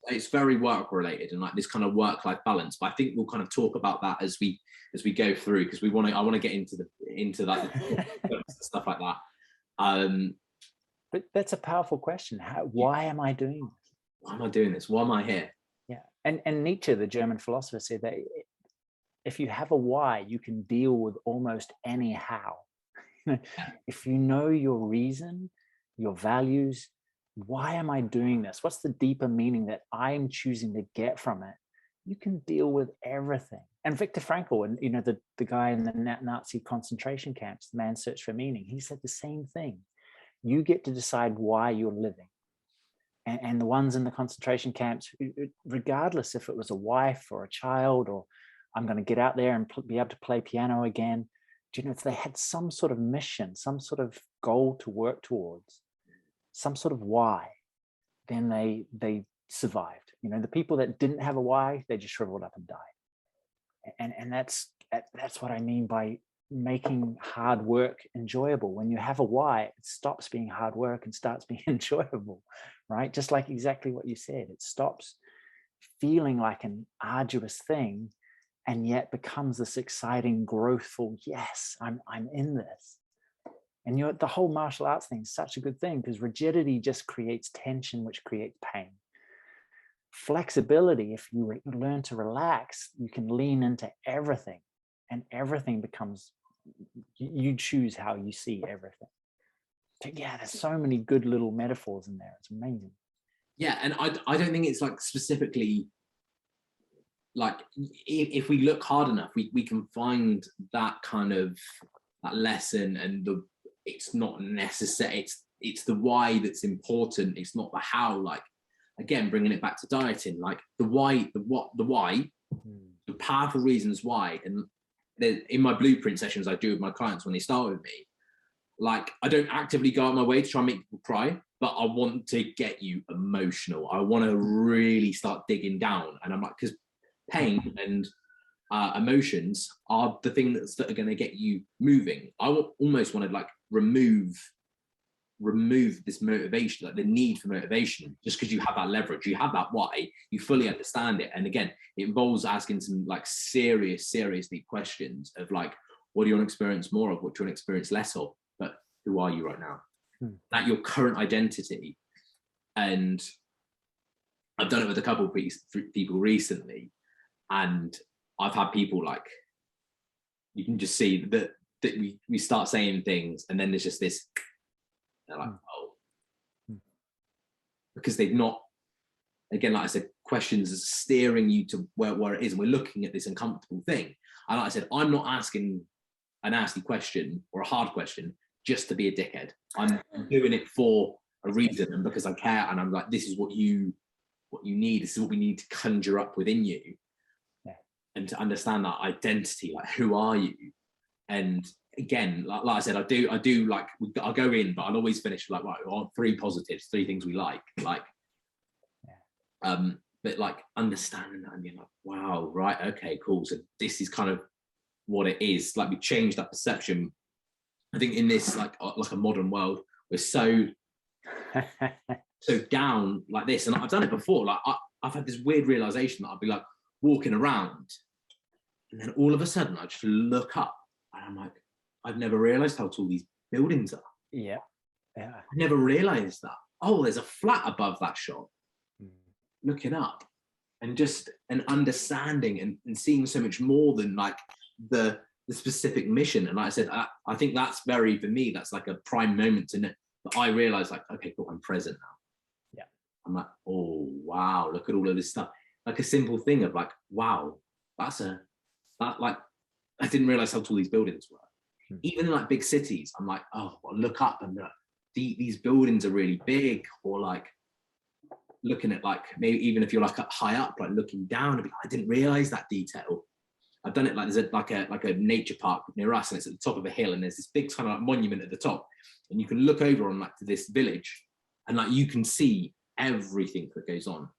S1: It's very work related and like this kind of work-life balance. But I think we'll kind of talk about that as we as we go through, because I want to get into that stuff like that.
S2: But that's a powerful question. Why am I doing this?
S1: Why am I doing this? Why am I here?
S2: Yeah. And Nietzsche, the German philosopher, said that if you have a why, you can deal with almost any how. If you know your reason, your values, why am I doing this? What's the deeper meaning that I'm choosing to get from it? You can deal with everything. And Viktor Frankl, and the guy in the Nazi concentration camps, the Man's Search for Meaning, he said the same thing. You get to decide why you're living. And the ones in the concentration camps, regardless if it was a wife or a child, or I'm going to get out there and be able to play piano again, if they had some sort of mission, some sort of goal to work towards, some sort of why, then they survived. The people that didn't have a why, they just shriveled up and died. And that's what I mean by making hard work enjoyable. When you have a why, it stops being hard work and starts being enjoyable, right? Just like exactly what you said. It stops feeling like an arduous thing, and yet becomes this exciting, growthful, yes, I'm in this. And the whole martial arts thing is such a good thing, because rigidity just creates tension, which creates pain. Flexibility, if you learn to relax, you can lean into everything, and everything becomes, you choose how you see everything. So yeah, there's so many good little metaphors in there. It's amazing.
S1: Yeah, and I don't think it's like specifically, like if we look hard enough, we can find that kind of that lesson, and it's not necessary. It's the why that's important. It's not the how. Like, again, bringing it back to dieting, like the why, the powerful reasons why. And in my blueprint sessions I do with my clients when they start with me, like, I don't actively go out my way to try and make people cry, but I want to get you emotional. I want to really start digging down. And I'm like, because pain and emotions are the things that are going to get you moving. I almost want to like remove this motivation, like the need for motivation, just because you have that leverage, you have that why, you fully understand it. And again, it involves asking some like serious deep questions of like, what do you want to experience more of? What do you want to experience less of? But who are you right now? That your current identity. And I've done it with a couple of people recently, and I've had people like, you can just see that we start saying things, and then there's just this, they're like, oh, because they've not, again, like I said, questions are steering you to where it is, and we're looking at this uncomfortable thing. And like I said, I'm not asking a nasty question or a hard question just to be a dickhead. I'm doing it for a reason, and because I care, and I'm like, this is what you need. This is what we need to conjure up within you, and to understand that identity, like, who are you? And again, like I said, I do like, I'll go in, but I'll always finish like, right, 3 positives, 3 things we like, but like understanding that and being like, wow, right, okay, cool. So this is kind of what it is. Like, we changed that perception. I think in this like a modern world, we're so down like this. And I've done it before. Like I've had this weird realization that I'd be like walking around, and then all of a sudden I just look up, and I'm like, I've never realized how tall these buildings are.
S2: Yeah.
S1: I never realized that. Oh, there's a flat above that shop. Looking up, and just an understanding and seeing so much more than like the specific mission. And like I said, I think that's very, for me, that's like a prime moment to know that I realize, like, okay, cool, I'm present now.
S2: Yeah.
S1: I'm like, oh wow, look at all of this stuff. Like a simple thing of like, wow, that like, I didn't realize how tall these buildings were. Even in like big cities, I'm like, oh, I'll look up and these buildings are really big. Or like looking at, like, maybe even if you're like up high up, like looking down, and I didn't realize that detail. I've done it like, there's like a nature park near us, and it's at the top of a hill, and there's this big kind of like monument at the top, and you can look over on like to this village, and like you can see everything that goes on.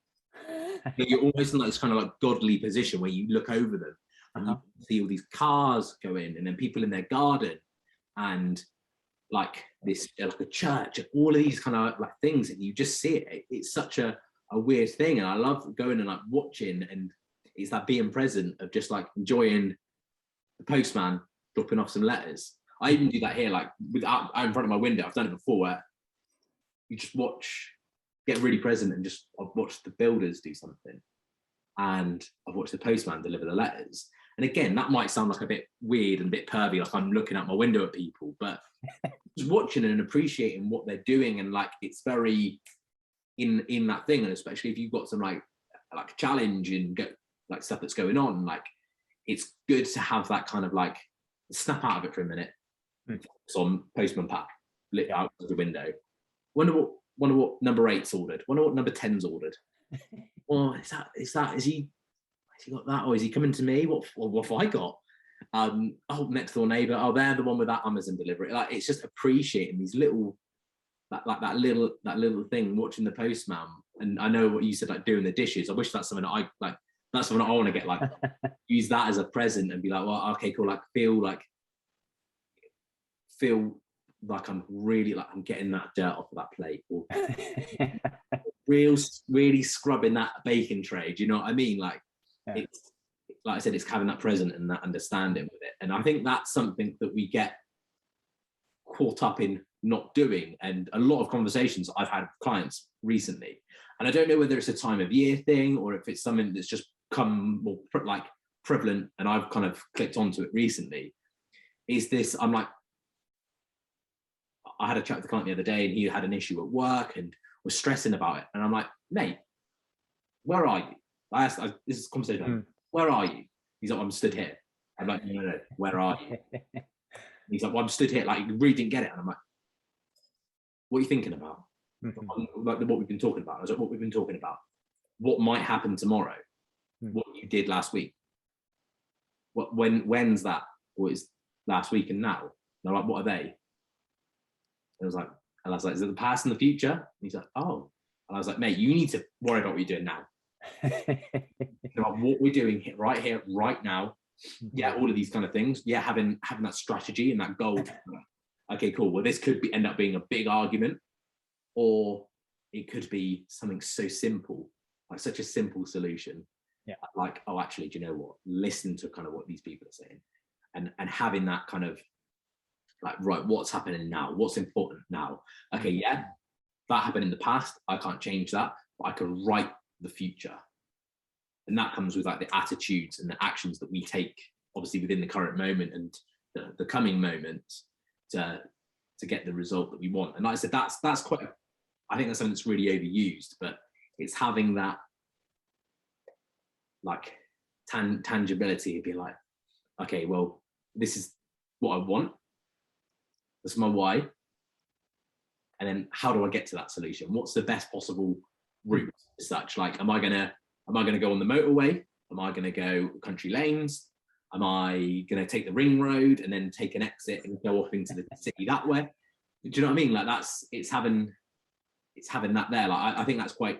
S1: You're almost in like this kind of like godly position where you look over them, and you see all these cars go in, and then people in their garden, and like this, like a church, and all of these kind of like things, and you just see it. It's such a weird thing, and I love going and like watching, and it's that being present of just like enjoying the postman dropping off some letters. I even do that here, like out in front of my window. I've done it before, where you just get really present, and just I've watched the builders do something, and I've watched the postman deliver the letters. And again, that might sound like a bit weird and a bit pervy, like I'm looking out my window at people, but just watching and appreciating what they're doing, and like it's very in that thing. And especially if you've got some like a challenge and get like stuff that's going on, like it's good to have that kind of like snap out of it for a minute. It's on postman pack lit out of the window. Wonder what number 8's ordered. Wonder what number 10's ordered. Well, is he got that, or is he coming to me? What have I got? Oh, next door neighbor. Oh, they're the one with that Amazon delivery. Like it's just appreciating these little that little thing, watching the postman. And I know what you said, like doing the dishes. I wish that's something that I like. That's something I want to get, like use that as a present and be like, well, okay, cool. Like feel like I'm really like I'm getting that dirt off of that plate, or really scrubbing that bacon tray. Do you know what I mean? Like it's like I said, it's having that present and that understanding with it. And I think that's something that we get caught up in not doing. And a lot of conversations I've had with clients recently, and I don't know whether it's a time of year thing or if it's something that's just come more like prevalent, and I've kind of clicked onto it recently, is this, I'm like, I had a chat with the client the other day, and he had an issue at work and was stressing about it. And I'm like, mate, where are you? This is a conversation. Where are you? He's like, I'm stood here. I'm like, no, where are you? He's like, well, I'm stood here. Like, you really didn't get it. And I'm like, what are you thinking about? Like what we've been talking about. I was like, what we've been talking about. What might happen tomorrow? What you did last week? When's that? What is last week and now? And they're like, what are they? And I was like, is it the past and the future? And he's like, oh. And I was like, mate, you need to worry about what you're doing now. About what we're doing right here, right now. Yeah, all of these kind of things. Yeah, having that strategy and that goal. Okay, cool. Well, this could end up being a big argument, or it could be something so simple, like such a simple solution. Yeah. Like, oh, actually, do you know what? Listen to kind of what these people are saying, and having that kind of like, right, what's happening now? What's important now? Okay, yeah, that happened in the past. I can't change that, but I can write the future. And that comes with like the attitudes and the actions that we take, obviously within the current moment and the coming moments to get the result that we want. And like I said, that's quite, I think that's something that's really overused, but it's having that like tangibility, be like, okay, well, this is what I want. This is my why. And then how do I get to that solution? What's the best possible route as such? Like, am I gonna go on the motorway? Am I gonna go country lanes? Am I gonna take the ring road and then take an exit and go off into the city that way? Do you know what I mean? Like it's having that there. Like I think that's quite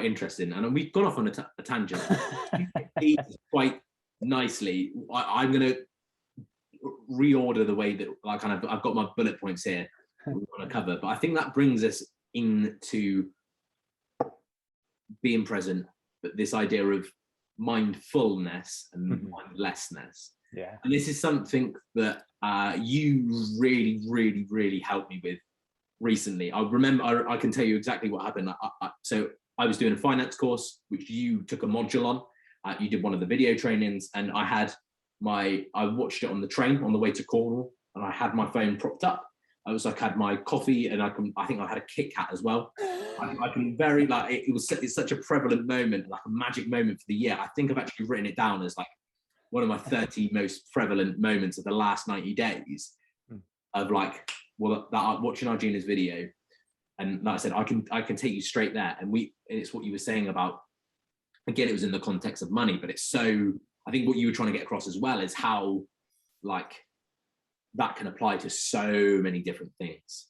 S1: interesting. And we've gone off on a tangent. Quite nicely. I'm gonna reorder the way that like kind of I've got my bullet points here we want to cover, but I think that brings us into being present, but this idea of mindfulness and mindlessness.
S2: Yeah.
S1: And this is something that you really helped me with recently. I remember, I can tell you exactly what happened. So I was doing a finance course, which you took a module on. You did one of the video trainings, and I watched it on the train on the way to Cornwall, and I had my phone propped up. I was like, I had my coffee, and I think I had a Kit Kat as well. I can very like it's such a prevalent moment, like a magic moment for the year. I think I've actually written it down as like one of my 30 most prevalent moments of the last 90 days of like, well, that watching Arjuna's video, and like I said, I can take you straight there, and it's what you were saying about. Again, it was in the context of money, but it's so. I think what you were trying to get across as well is how like that can apply to so many different things.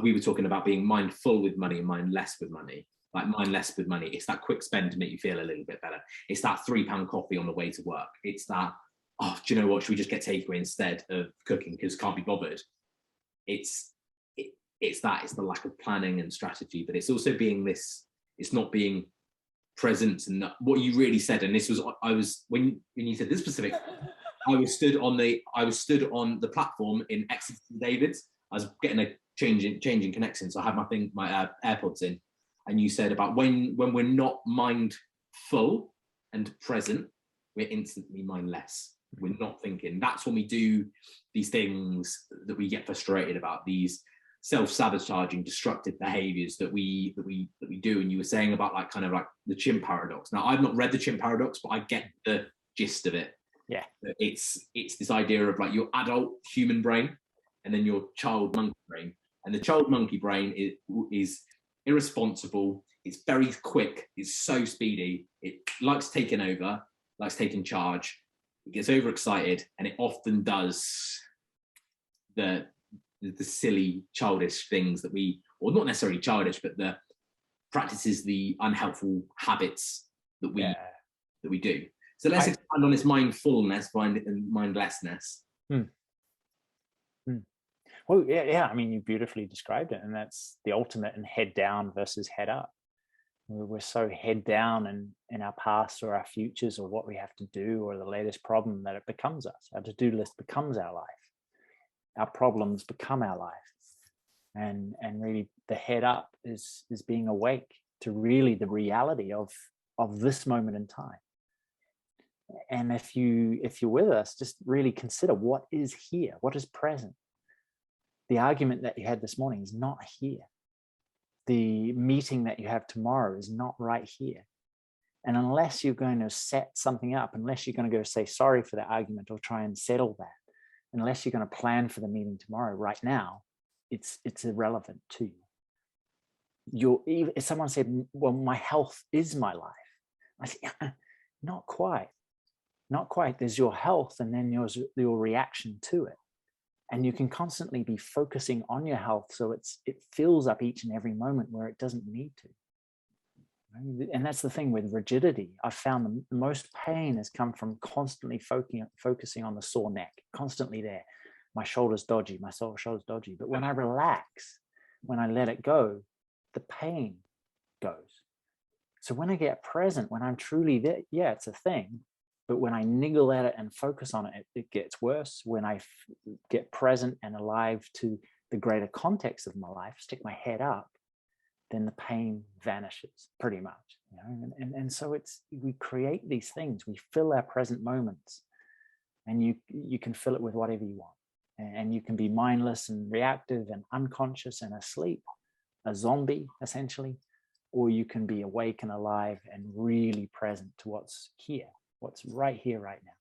S1: We were talking about being mindful with money and mindless with money. Like mindless with money, it's that quick spend to make you feel a little bit better. It's that £3 coffee on the way to work. It's that, oh, do you know what? Should we just get takeaway instead of cooking because can't be bothered? It's the lack of planning and strategy, but it's also being this. It's not being present, and what you really said. And this was when you said this specific. I was stood on the platform in Exeter Davids. I was getting a changing connection, so I had my AirPods in, and you said about when we're not mindful and present, we're instantly mindless. We're not thinking. That's when we do these things that we get frustrated about, these self-sabotaging, destructive behaviors that we do. And you were saying about like kind of like the Chimp paradox. Now, I've not read the Chimp paradox, but I get the gist of it.
S2: Yeah,
S1: it's this idea of like your adult human brain and then your child monkey brain. And the child monkey brain is irresponsible. It's very quick. It's so speedy. It likes taking over, likes taking charge. It gets overexcited, and it often does the silly, childish things that we, or not necessarily childish, but the practices, the unhelpful habits that we do. So let's expand on this mindfulness and mindlessness.
S2: Well, yeah. I mean, you beautifully described it, and that's the ultimate in head down versus head up. We're so head down in our past or our futures or what we have to do or the latest problem that it becomes us. Our to-do list becomes our life. Our problems become our life. And really the head up is being awake to really the reality of this moment in time. And if you're with us, just really consider what is here, what is present. The argument that you had this morning is not here. The meeting that you have tomorrow is not right here. And unless you're going to set something up, unless you're going to go say sorry for that argument or try and settle that, unless you're going to plan for the meeting tomorrow, right now, it's irrelevant to you. If someone said, well, my health is my life, I say, not quite. Not quite. There's your health and then your reaction to it. And you can constantly be focusing on your health so it fills up each and every moment where it doesn't need to. And that's the thing with rigidity. I've found the most pain has come from constantly focusing on the sore neck, constantly there. My shoulder's dodgy, my shoulder's dodgy. But when I relax, when I let it go, the pain goes. So when I get present, when I'm truly there, yeah, it's a thing. But when I niggle at it and focus on it, it gets worse. When I get present and alive to the greater context of my life, stick my head up, then the pain vanishes pretty much. And so we create these things. We fill our present moments, and you can fill it with whatever you want. And you can be mindless and reactive and unconscious and asleep, a zombie essentially, or you can be awake and alive and really present to what's here. What's right here, right now.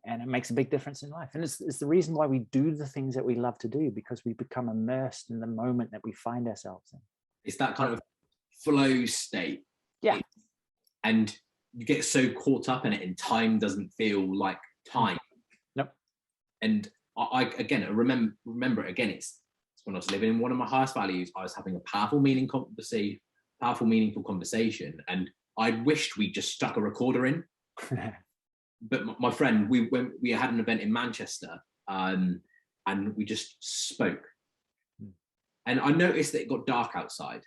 S2: And it makes a big difference in life. And it's the reason why we do the things that we love to do, because we become immersed in the moment that we find ourselves in.
S1: It's that kind of flow state.
S2: Yeah.
S1: And you get so caught up in it, and time doesn't feel like time.
S2: Nope.
S1: And I remember again, it's when I was living in one of my highest values, I was having a powerful, meaningful conversation, and I wished we just stuck a recorder in. But my friend, we had an event in Manchester, and we just spoke. And I noticed that it got dark outside,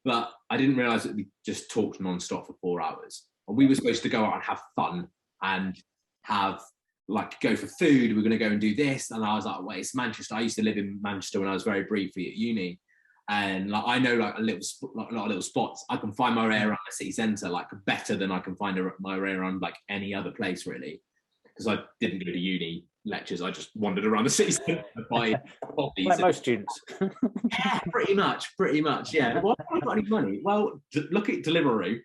S1: but I didn't realize that we just talked nonstop for 4 hours. And we were supposed to go out and have fun and have go for food. We're going to go and do this. And I was like, wait, it's Manchester. I used to live in Manchester when I was very briefly at uni. And I know a lot of little spots. I can find my way around the city centre better than I can find my way around any other place, really, because I didn't go to uni lectures. I just wandered around the city centre buying coffees.
S2: Like most students.
S1: Yeah, pretty much. Yeah. Why have I got any money? Well, look at Deliveroo,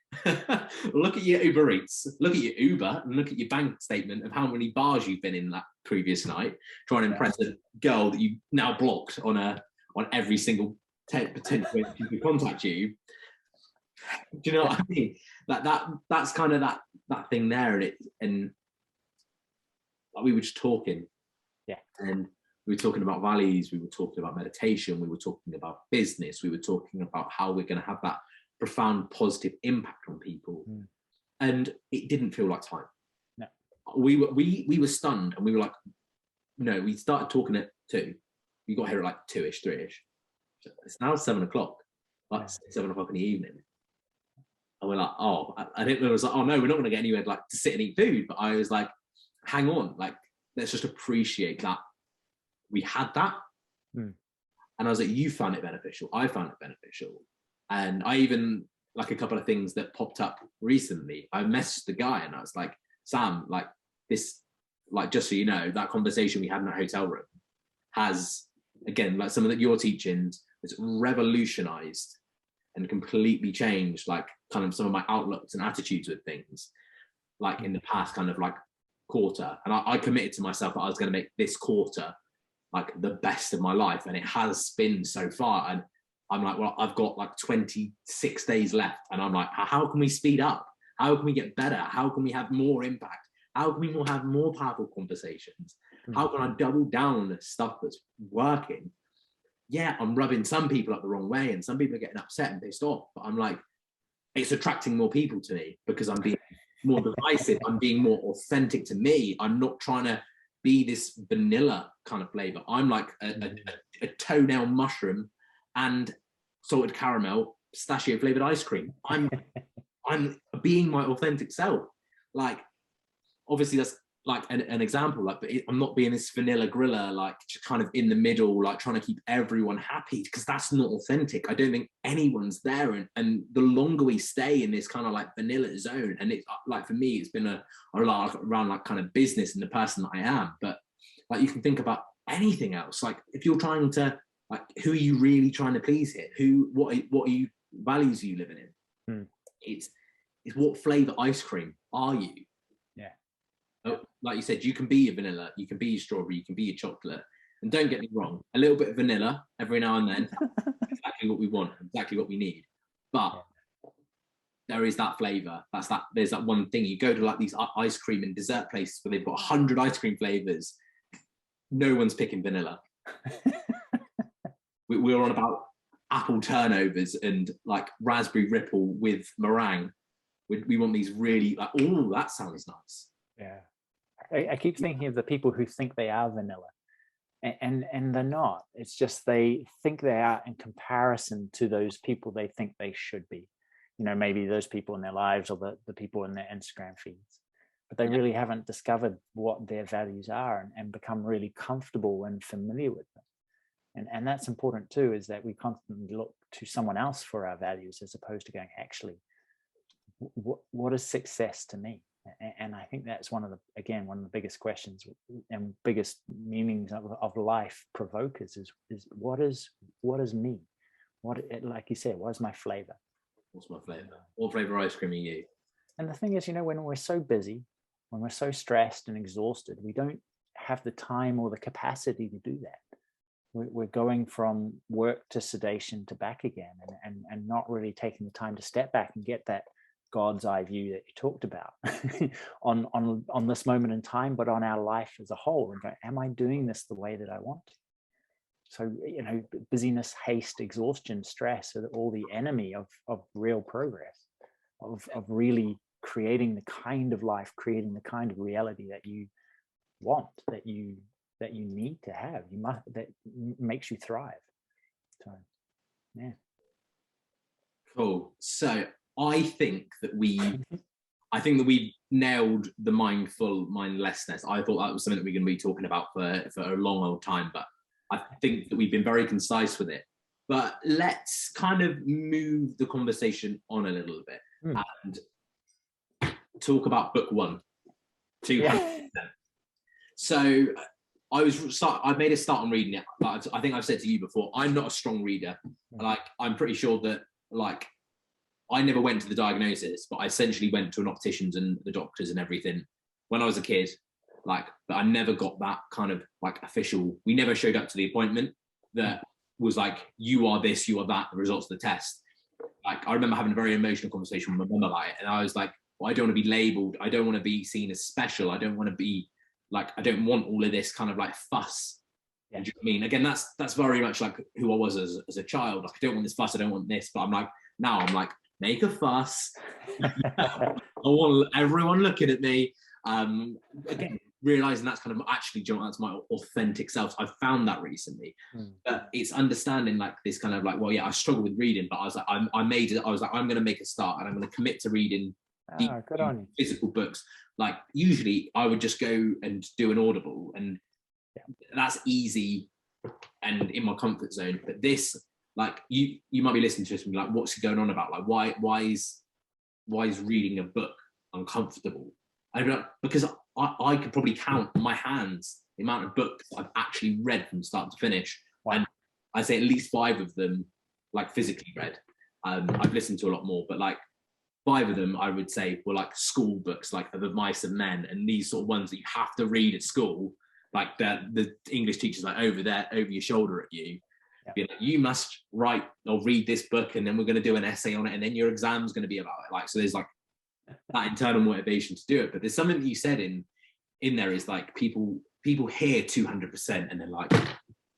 S1: look at your Uber Eats, look at your Uber, and look at your bank statement of how many bars you've been in that previous night, trying to impress a girl that you now blocked on every single potentially to contact you. Do you know what I mean? That's kind of that thing there, and we were just talking, and we were talking about values, we were talking about meditation, we were talking about business, we were talking about how we're going to have that profound positive impact on people, and it didn't feel like time.
S2: No.
S1: We were stunned, and we were like, no, we started talking at 2. We got here at 2ish, 3ish. It's now 7 o'clock. 7 o'clock in the evening. And we're like, oh, I think it was like, oh no, we're not going to get anywhere like to sit and eat food. But I was like, hang on, like, let's just appreciate that we had that. And I was like, you found it beneficial. I found it beneficial. And I even, like a couple of things that popped up recently, I messaged the guy and I was like, Sam, like this, like, just so you know, that conversation we had in that hotel room has, again, like some of your teachings, has revolutionized and completely changed like kind of some of my outlooks and attitudes with things, like in the past kind of like quarter. And I committed to myself that I was going to make this quarter like the best of my life, and it has been so far. And I'm like, well, I've got like 26 days left, and I'm like, how can we speed up? How can we get better? How can we have more impact? How can we have more powerful conversations? How can I double down on the stuff that's working? Yeah, I'm rubbing some people up the wrong way, and some people are getting upset and pissed off, but I'm like, it's attracting more people to me because I'm being more divisive. I'm being more authentic to me. I'm not trying to be this vanilla kind of flavor. I'm like a toenail mushroom and salted caramel pistachio flavored ice cream. I'm being my authentic self. Like, obviously that's like an example, like, but I'm not being this vanilla griller, like just kind of in the middle, like trying to keep everyone happy, because that's not authentic. I don't think anyone's there. And the longer we stay in this kind of like vanilla zone, and it's like, for me, it's been a lot around like kind of business and the person that I am. But like, you can think about anything else. Like, if you're trying to, like, who are you really trying to please here? What are you, values are you living in? It's what flavor ice cream are you? Like you said, you can be your vanilla, you can be your strawberry, you can be your chocolate. And don't get me wrong, a little bit of vanilla every now and then, exactly what we want, exactly what we need. But there is that flavor. There's that one thing. You go to like these ice cream and dessert places where they've got 100 ice cream flavors. No one's picking vanilla. We're on about apple turnovers and like raspberry ripple with meringue. We want these really like, oh, that sounds nice.
S2: Yeah. I keep thinking of the people who think they are vanilla, and they're not. It's just they think they are in comparison to those people they think they should be. You know, maybe those people in their lives or the people in their Instagram feeds. But they really haven't discovered what their values are and become really comfortable and familiar with them. And that's important too, is that we constantly look to someone else for our values as opposed to going, actually, what is success to me? And I think that's one of the biggest questions and biggest meanings of life provokers is what is me? Like you said, what is my flavor?
S1: What's my flavor? What flavor ice cream are you?
S2: And the thing is, you know, when we're so busy, when we're so stressed and exhausted, we don't have the time or the capacity to do that. We're going from work to sedation to back again, and not really taking the time to step back and get that God's eye view that you talked about on this moment in time, but on our life as a whole, and go, am I doing this the way that I want to? So, you know, busyness, haste, exhaustion, stress are all the enemy of real progress, of really creating the kind of life, creating the kind of reality that you want, that you need to have, that makes you thrive. So, yeah.
S1: Cool. So I think that we nailed the mindlessness. I thought that was something that we're going to be talking about for a long old time, but I think that we've been very concise with it. But let's kind of move the conversation on a little bit and talk about book 1. 200%. So I made a start on reading it. But I think I've said to you before, I'm not a strong reader. Like, I'm pretty sure that, like, I never went to the diagnosis, but I essentially went to an optician's and the doctors and everything when I was a kid. Like, but I never got that kind of like official. We never showed up to the appointment that was like, you are this, you are that, the results of the test. Like, I remember having a very emotional conversation with my mum about it, and I was like, well, I don't want to be labelled. I don't want to be seen as special. I don't want to be like, I don't want all of this kind of like fuss. Yeah. Do you know what I mean? Again, that's very much like who I was as a child. Like, I don't want this fuss. I don't want this. But I'm like, now I'm like, make a fuss. I want everyone looking at me. Again, realizing that's kind of actually, do you know, that's my authentic self. I've found that recently. But it's understanding like this kind of like, well, yeah, I struggle with reading, but I was like, I was like, I'm going to make a start, and I'm going to commit to reading deep,
S2: good on you.
S1: physical books. Like usually I would just go and do an Audible, and that's easy and in my comfort zone. But this, like, you might be listening to this and be like, what's he going on about? Like, why is reading a book uncomfortable? Because I could probably count on my hands the amount of books I've actually read from start to finish.
S2: Wow.
S1: And I'd say at least 5 of them, like, physically read. I've listened to a lot more, but like 5 of them I would say were like school books, like The Mice and Men, and these sort of ones that you have to read at school, like the English teacher's like over your shoulder at you. Be like, you must write or read this book, and then we're going to do an essay on it, and then your exam's going to be about it. Like, so there's like that internal motivation to do it. But there's something that you said in there is like people hear 200% and they're like,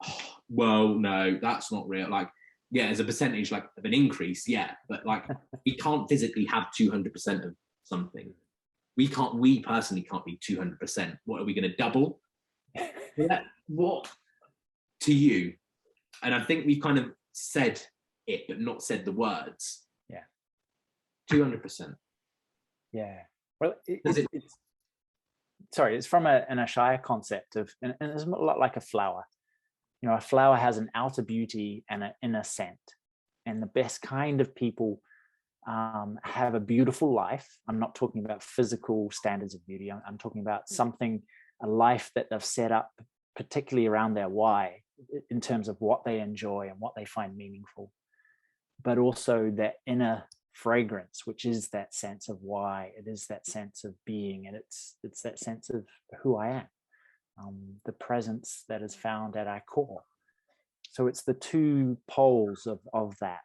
S1: oh, well, no, that's not real. Like, yeah, there's a percentage like of an increase, yeah, but like we can't physically have 200% of something. We personally can't be 200%. What are we going to double? What to you? And I think we've kind of said it, but not said the words.
S2: Yeah.
S1: 200%.
S2: Yeah. Well, it's sorry, it's from an Ishaya concept of, and it's a lot like a flower. You know, a flower has an outer beauty and an inner scent. And the best kind of people have a beautiful life. I'm not talking about physical standards of beauty. I'm talking about a life that they've set up, particularly around their why, in terms of what they enjoy and what they find meaningful, but also that inner fragrance, which is that sense of why. It is that sense of being, and it's that sense of who I am, the presence that is found at our core. So it's the two poles of that,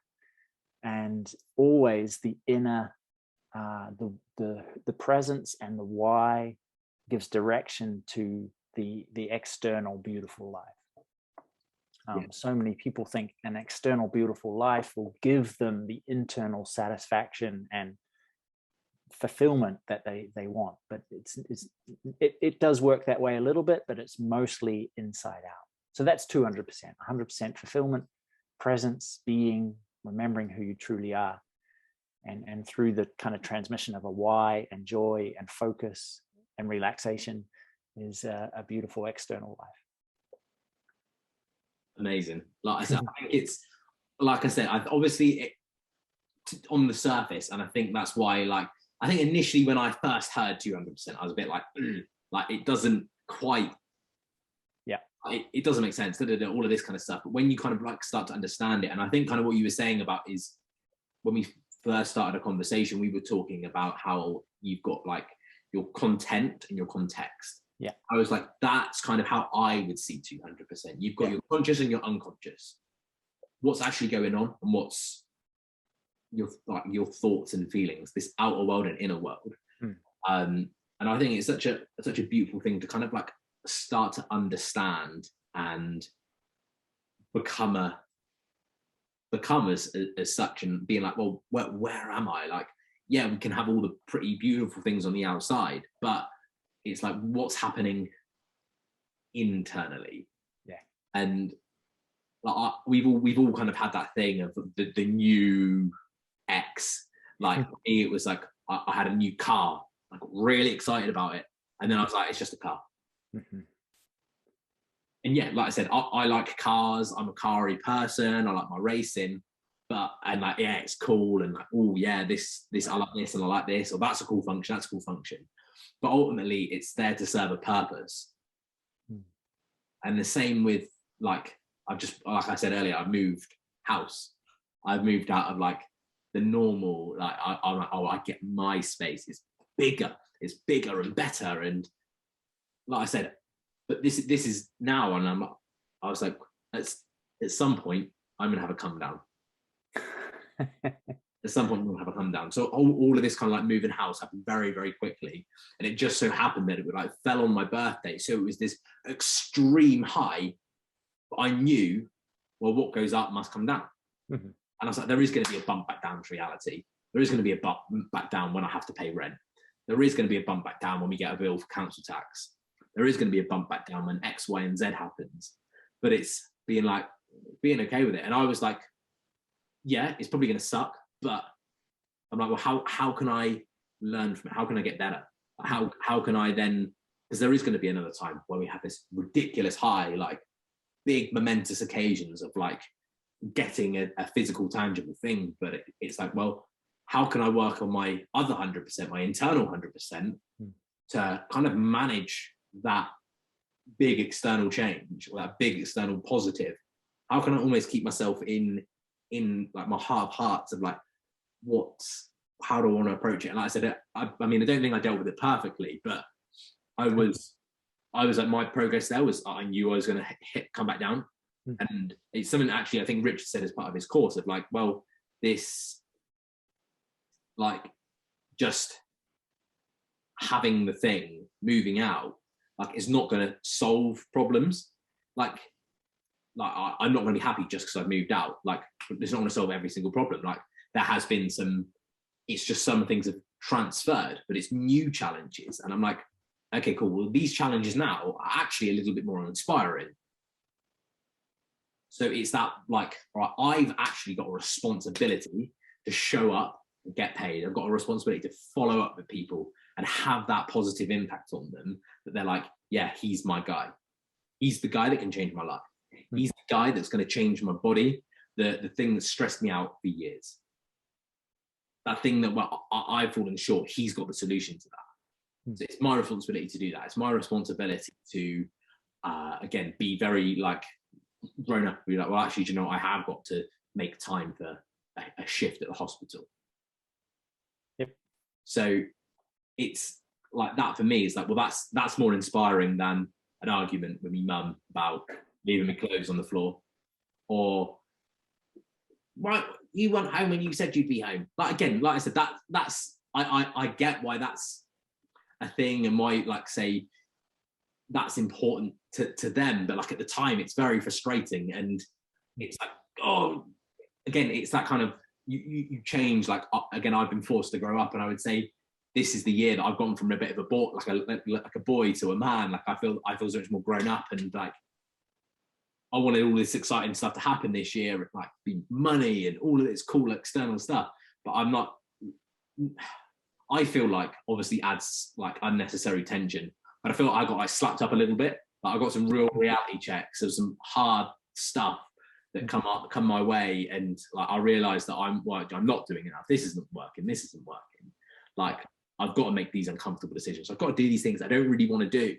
S2: and always the inner, the presence and the why gives direction to the external beautiful life. So many people think an external beautiful life will give them the internal satisfaction and fulfillment that they want, but it does work that way a little bit, but it's mostly inside out. So that's 200%, 100% fulfillment, presence, being, remembering who you truly are, and through the kind of transmission of a why and joy and focus and relaxation is a beautiful external life.
S1: Amazing. Like I said, I think it's, like I said, obviously on the surface, and I think that's why, like, I think initially when I first heard 200%, I was a bit like it doesn't quite, it doesn't make sense, all of this kind of stuff. But when you kind of like start to understand it, and I think kind of what you were saying about is when we first started a conversation, we were talking about how you've got like your content and your context.
S2: Yeah,
S1: I was like, that's kind of how I would see 200%. You've got your conscious and your unconscious. What's actually going on, and what's your thoughts and feelings, this outer world and inner world. And I think it's such a beautiful thing to kind of like start to understand and become as such, and being like, well, where am I? Like, yeah, we can have all the pretty beautiful things on the outside, but it's like, what's happening internally?
S2: Yeah.
S1: And like, we've all kind of had that thing of the new X. Like me, it was like I had a new car. I got really excited about it, and then I was like, it's just a car.
S2: Mm-hmm.
S1: And yeah, like I said, I like cars. I'm a car-y person. I like my racing, and like, yeah, it's cool, and like, oh yeah, this I like this, and I like this, or that's a cool function. That's a cool function. But ultimately, it's there to serve a purpose. And the same with, like, like I said earlier, I've moved house. I've moved out of like the normal, like, I'm like, oh, I get my space. It's bigger and better. And like I said, but this is now, and I was like, at some point, I'm going to have a come down. At some point, we'll have a come down. So all of this kind of like moving house happened very, very quickly. And it just so happened that it would like fell on my birthday. So it was this extreme high. But I knew, well, what goes up must come down. Mm-hmm. And I was like, there is going to be a bump back down to reality. There is going to be a bump back down when I have to pay rent. There is going to be a bump back down when we get a bill for council tax. there is going to be a bump back down when X, Y, and Z happens. But it's being okay with it. And I was like, yeah, it's probably going to suck, but I'm like, well, how can I learn from it? How can I get better? How can I then, because there is going to be another time where we have this ridiculous high, like big momentous occasions of like getting a physical, tangible thing. But it's like, well, how can I work on my other 100%, my internal 100%, to kind of manage that big external change or that big external positive? How can I almost keep myself in like my heart of hearts of like, how do I want to approach it? And like I said, I mean, I don't think I dealt with it perfectly, but I was like, my progress there was, I knew I was going to come back down. And it's something actually I think Richard said as part of his course of like, well, this, like, just having the thing moving out, like, is not going to solve problems. Like I'm not going to be happy just because I've moved out. Like, it's not going to solve every single problem. Like, there has been it's just some things have transferred, but it's new challenges. And I'm like, okay, cool. Well, these challenges now are actually a little bit more inspiring. So it's that, like, right, I've actually got a responsibility to show up and get paid. I've got a responsibility to follow up with people and have that positive impact on them, that they're like, yeah, he's my guy. He's the guy that can change my life. He's the guy that's going to change my body, the thing that stressed me out for years. That thing that I've fallen short, he's got the solution to that. So it's my responsibility to do that. It's my responsibility to, again, be very, like, grown up, be like, well, actually, do you know what? I have got to make time for a shift at the hospital.
S2: Yep.
S1: So it's like that for me is like, well, that's more inspiring than an argument with my mum about leaving my clothes on the floor, or, right, you went home when you said you'd be home. Like, again, like I said, that's I get why that's a thing and why, like, say, that's important to them, but like at the time it's very frustrating. And it's like, oh, again, it's that kind of, you change. Like, again, I've been forced to grow up, and I would say this is the year that I've gone from a bit of a boy, like a boy, to a man. Like, I feel so much more grown up, and like, I wanted all this exciting stuff to happen this year, like money and all of this cool external stuff. But I'm not, I feel like obviously adds like unnecessary tension. But I feel like I got like slapped up a little bit. Like, I got some real reality checks of some hard stuff that come my way, and like, I realised that I'm not doing enough. This isn't working. Like, I've got to make these uncomfortable decisions. I've got to do these things I don't really want to do,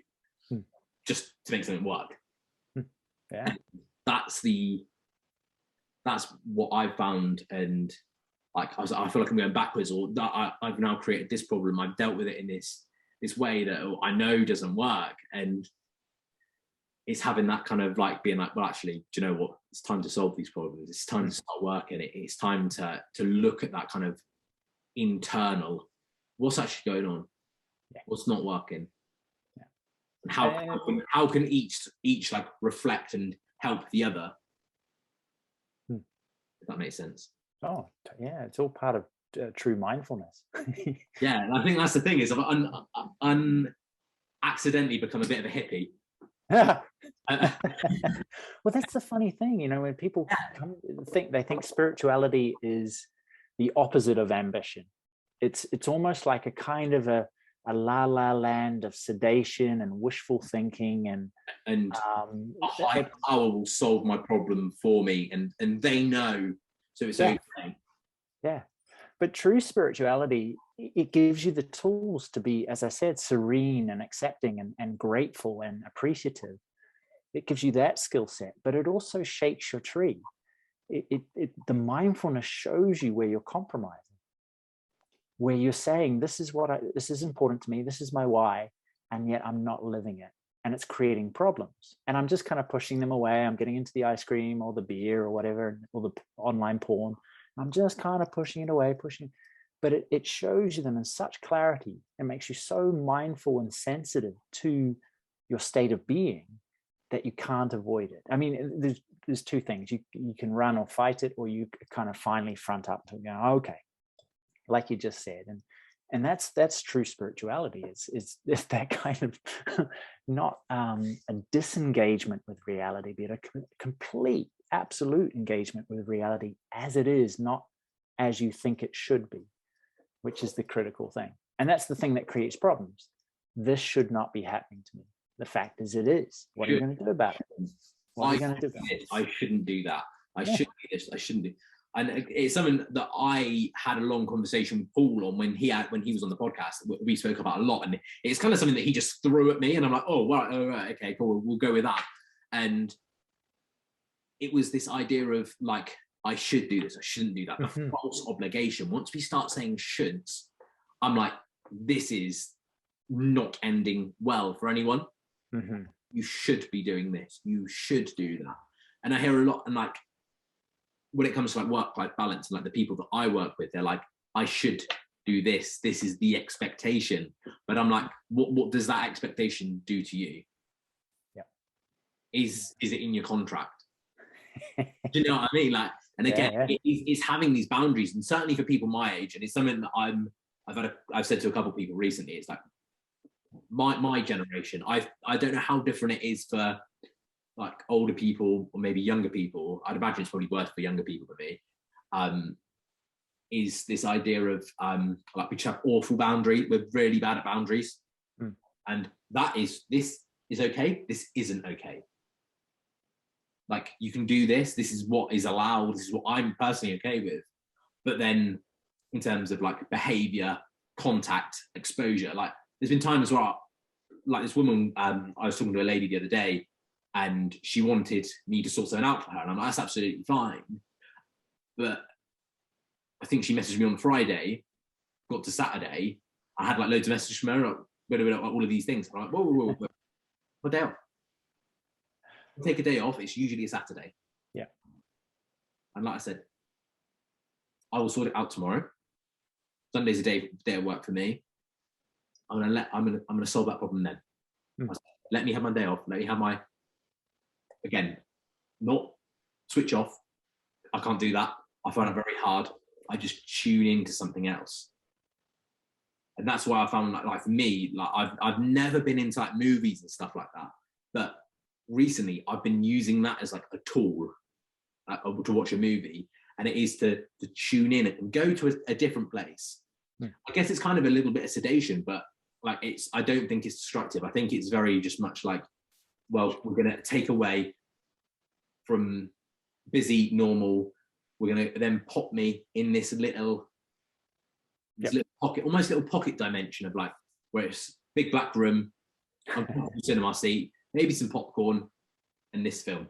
S1: just to make something work.
S2: Yeah,
S1: that's what I've found. And like, I feel like I'm going backwards, or that I've now created this problem. I've dealt with it in this way that I know doesn't work, and it's having that kind of like being like, well, actually, do you know what? It's time to solve these problems. It's time to start working. It's time to look at that kind of internal, what's actually going on, what's not working. How can each like reflect and help the other, if that makes sense.
S2: Oh yeah, it's all part of true mindfulness.
S1: Yeah, and I think that's the thing, is I've accidentally become a bit of a hippie.
S2: Well, that's the funny thing, you know, when people think spirituality is the opposite of ambition. It's almost like a kind of a la la land of sedation and wishful thinking, and
S1: a higher power will solve my problem for me, and they know, so it's okay.
S2: Yeah, but true spirituality, it gives you the tools to be, as I said, serene and accepting and grateful and appreciative. It gives you that skill set, but it also shakes your tree. The mindfulness shows you where you're compromising, where you're saying, this is important to me, this is my why, and yet I'm not living it, and it's creating problems, and I'm just kind of pushing them away. I'm getting into the ice cream or the beer or whatever, or the online porn. I'm just kind of pushing it away, but it shows you them in such clarity. It makes you so mindful and sensitive to your state of being that you can't avoid it. I mean, there's two things. You can run or fight it, or you kind of finally front up to go, okay, like you just said. And that's true spirituality. Is that kind of not a disengagement with reality, but a complete, absolute engagement with reality as it is, not as you think it should be, which is the critical thing. And that's the thing that creates problems. This should not be happening to me. The fact is, it is. What are you going to do about it? What are you going to do about it?
S1: I shouldn't do that. I should do this. I shouldn't do. And it's something that I had a long conversation with Paul on when he was on the podcast. We spoke about a lot, and it's kind of something that he just threw at me, and I'm like, oh, right, okay, cool, we'll go with that. And it was this idea of like, I should do this, I shouldn't do that. The false obligation. Once we start saying shoulds, I'm like, this is not ending well for anyone. You should be doing this. You should do that. And I hear a lot, and like, when it comes to like work-life balance, and like the people that I work with, they're like, I should do this. This is the expectation. But I'm like, what does that expectation do to you?
S2: Yeah.
S1: Is it in your contract? Do you know what I mean? Like, and again, it's having these boundaries, and certainly for people my age, and it's something that I've said to a couple of people recently. It's like my generation. I don't know how different it is for like older people or maybe younger people. I'd imagine it's probably worse for younger people than me. Is this idea of like we just have awful boundaries. We're really bad at boundaries, and this is okay. This isn't okay. Like, you can do this. This is what is allowed. This is what I'm personally okay with. But then, in terms of like behavior, contact, exposure, like there's been times where, like this woman, I was talking to a lady the other day, and she wanted me to sort something out for her, and I'm like, that's absolutely fine. But I think she messaged me on Friday, got to Saturday, I had like loads of messages from her, like, all of these things. I'm like, whoa, what day off? I'll take a day off. It's usually a Saturday.
S2: Yeah.
S1: And like I said, I will sort it out tomorrow. Sunday's a day of work for me. I'm gonna solve that problem then. Let me have my day off. Let me have my, again, not switch off. I can't do that. I find it very hard. I just tune into something else. And that's why I found like for me, like I've never been into like movies and stuff like that. But recently I've been using that as like a tool to watch a movie, and it is to tune in and go to a different place. I guess it's kind of a little bit of sedation, but like I don't think it's destructive. I think it's very just much like, well, we're going to take away from busy, normal. We're going to then pop me in this little pocket, almost little pocket dimension of like, where it's big black room, I'm in the cinema seat, maybe some popcorn, and this film.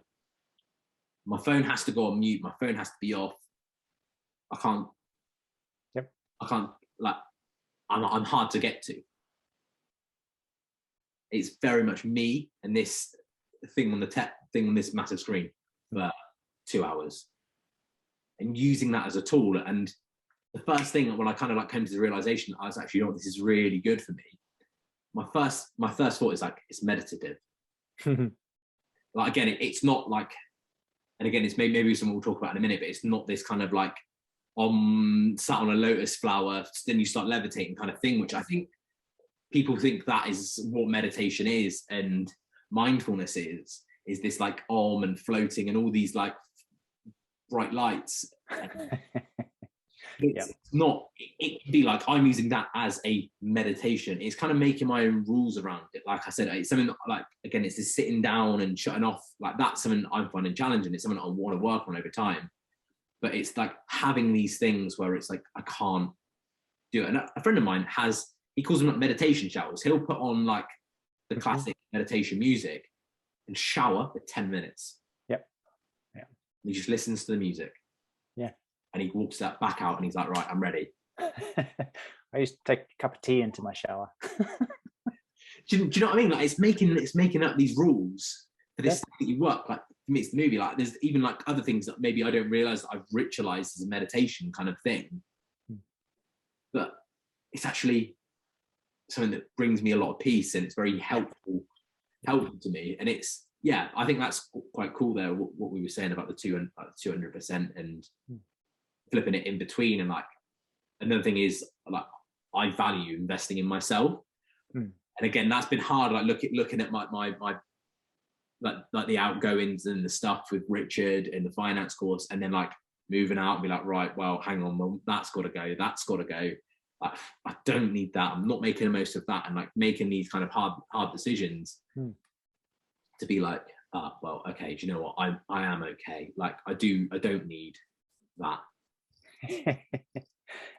S1: My phone has to go on mute. My phone has to be off. I can't, like, I'm hard to get to. It's very much me and this thing on this massive screen for 2 hours, and using that as a tool. And the first thing when I kind of like came to the realization, I was actually, you know, this is really good for me. My first thought is like, it's meditative. Like, again, it's not like, and again, it's maybe something we'll talk about in a minute, but it's not this kind of like sat on a lotus flower, then you start levitating kind of thing, which I think people think that is what meditation is, and mindfulness is this like Om and floating and all these like bright lights. It's not, it can be like, I'm using that as a meditation. It's kind of making my own rules around it. Like I said, it's something that, like, again, it's this sitting down and shutting off. Like, that's something I'm finding challenging. It's something I want to work on over time. But it's like having these things where it's like, I can't do it. And a friend of mine he calls them like meditation showers. He'll put on like the classic meditation music and shower for 10 minutes.
S2: Yep.
S1: Yeah. He just listens to the music.
S2: Yeah. And
S1: he walks that back out and he's like, right, I'm ready.
S2: I used to take a cup of tea into my shower.
S1: do you know what I mean? Like, it's making up these rules for this thing that you work. Like, for me, it's the movie. Like, there's even like other things that maybe I don't realize that I've ritualized as a meditation kind of thing. But it's actually something that brings me a lot of peace, and it's very helpful to me. And it's, yeah, I think that's quite cool there, what we were saying about the 200% and flipping it in between. And like, another thing is like, I value investing in myself.
S2: Mm.
S1: And again, that's been hard, like looking at my like the outgoings and the stuff with Richard and the finance course, and then like moving out and be like, right, well, hang on, well, that's got to go, that's got to go. Like, I don't need that. I'm not making the most of that, and like making these kind of hard decisions to be like, well, okay, do you know what? I am okay. Like I don't need that.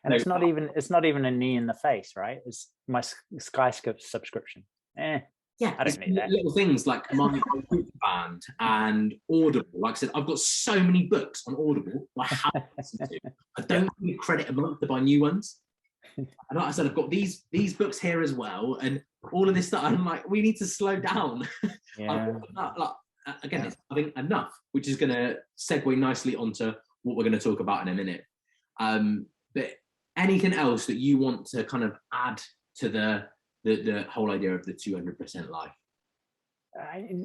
S2: And
S1: No,
S2: it's not even a knee in the face, right? It's my Skyscope subscription.
S1: Yeah,
S2: I don't need that.
S1: Little things like my group band and Audible. Like I said, I've got so many books on Audible I haven't listened to. I don't need credit a month to buy new ones. And like I said, I've got these books here as well, and all of this stuff. I'm like, we need to slow down.
S2: Yeah.
S1: Again, it's having enough, which is going to segue nicely onto what we're going to talk about in a minute. But anything else that you want to kind of add to the whole idea of the 200% life?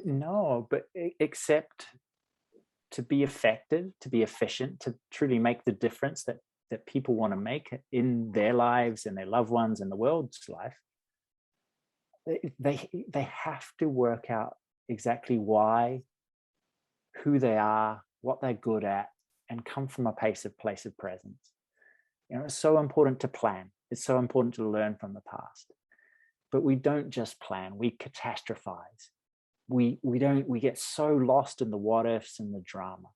S2: No, but except to be effective, to be efficient, to truly make the difference that people want to make in their lives and their loved ones and the world's life, they have to work out exactly why, who they are, what they're good at, and come from a place of presence. It's so important to plan. It's so important to learn from the past. But we don't just plan, we catastrophize. We get so lost in the what ifs and the drama.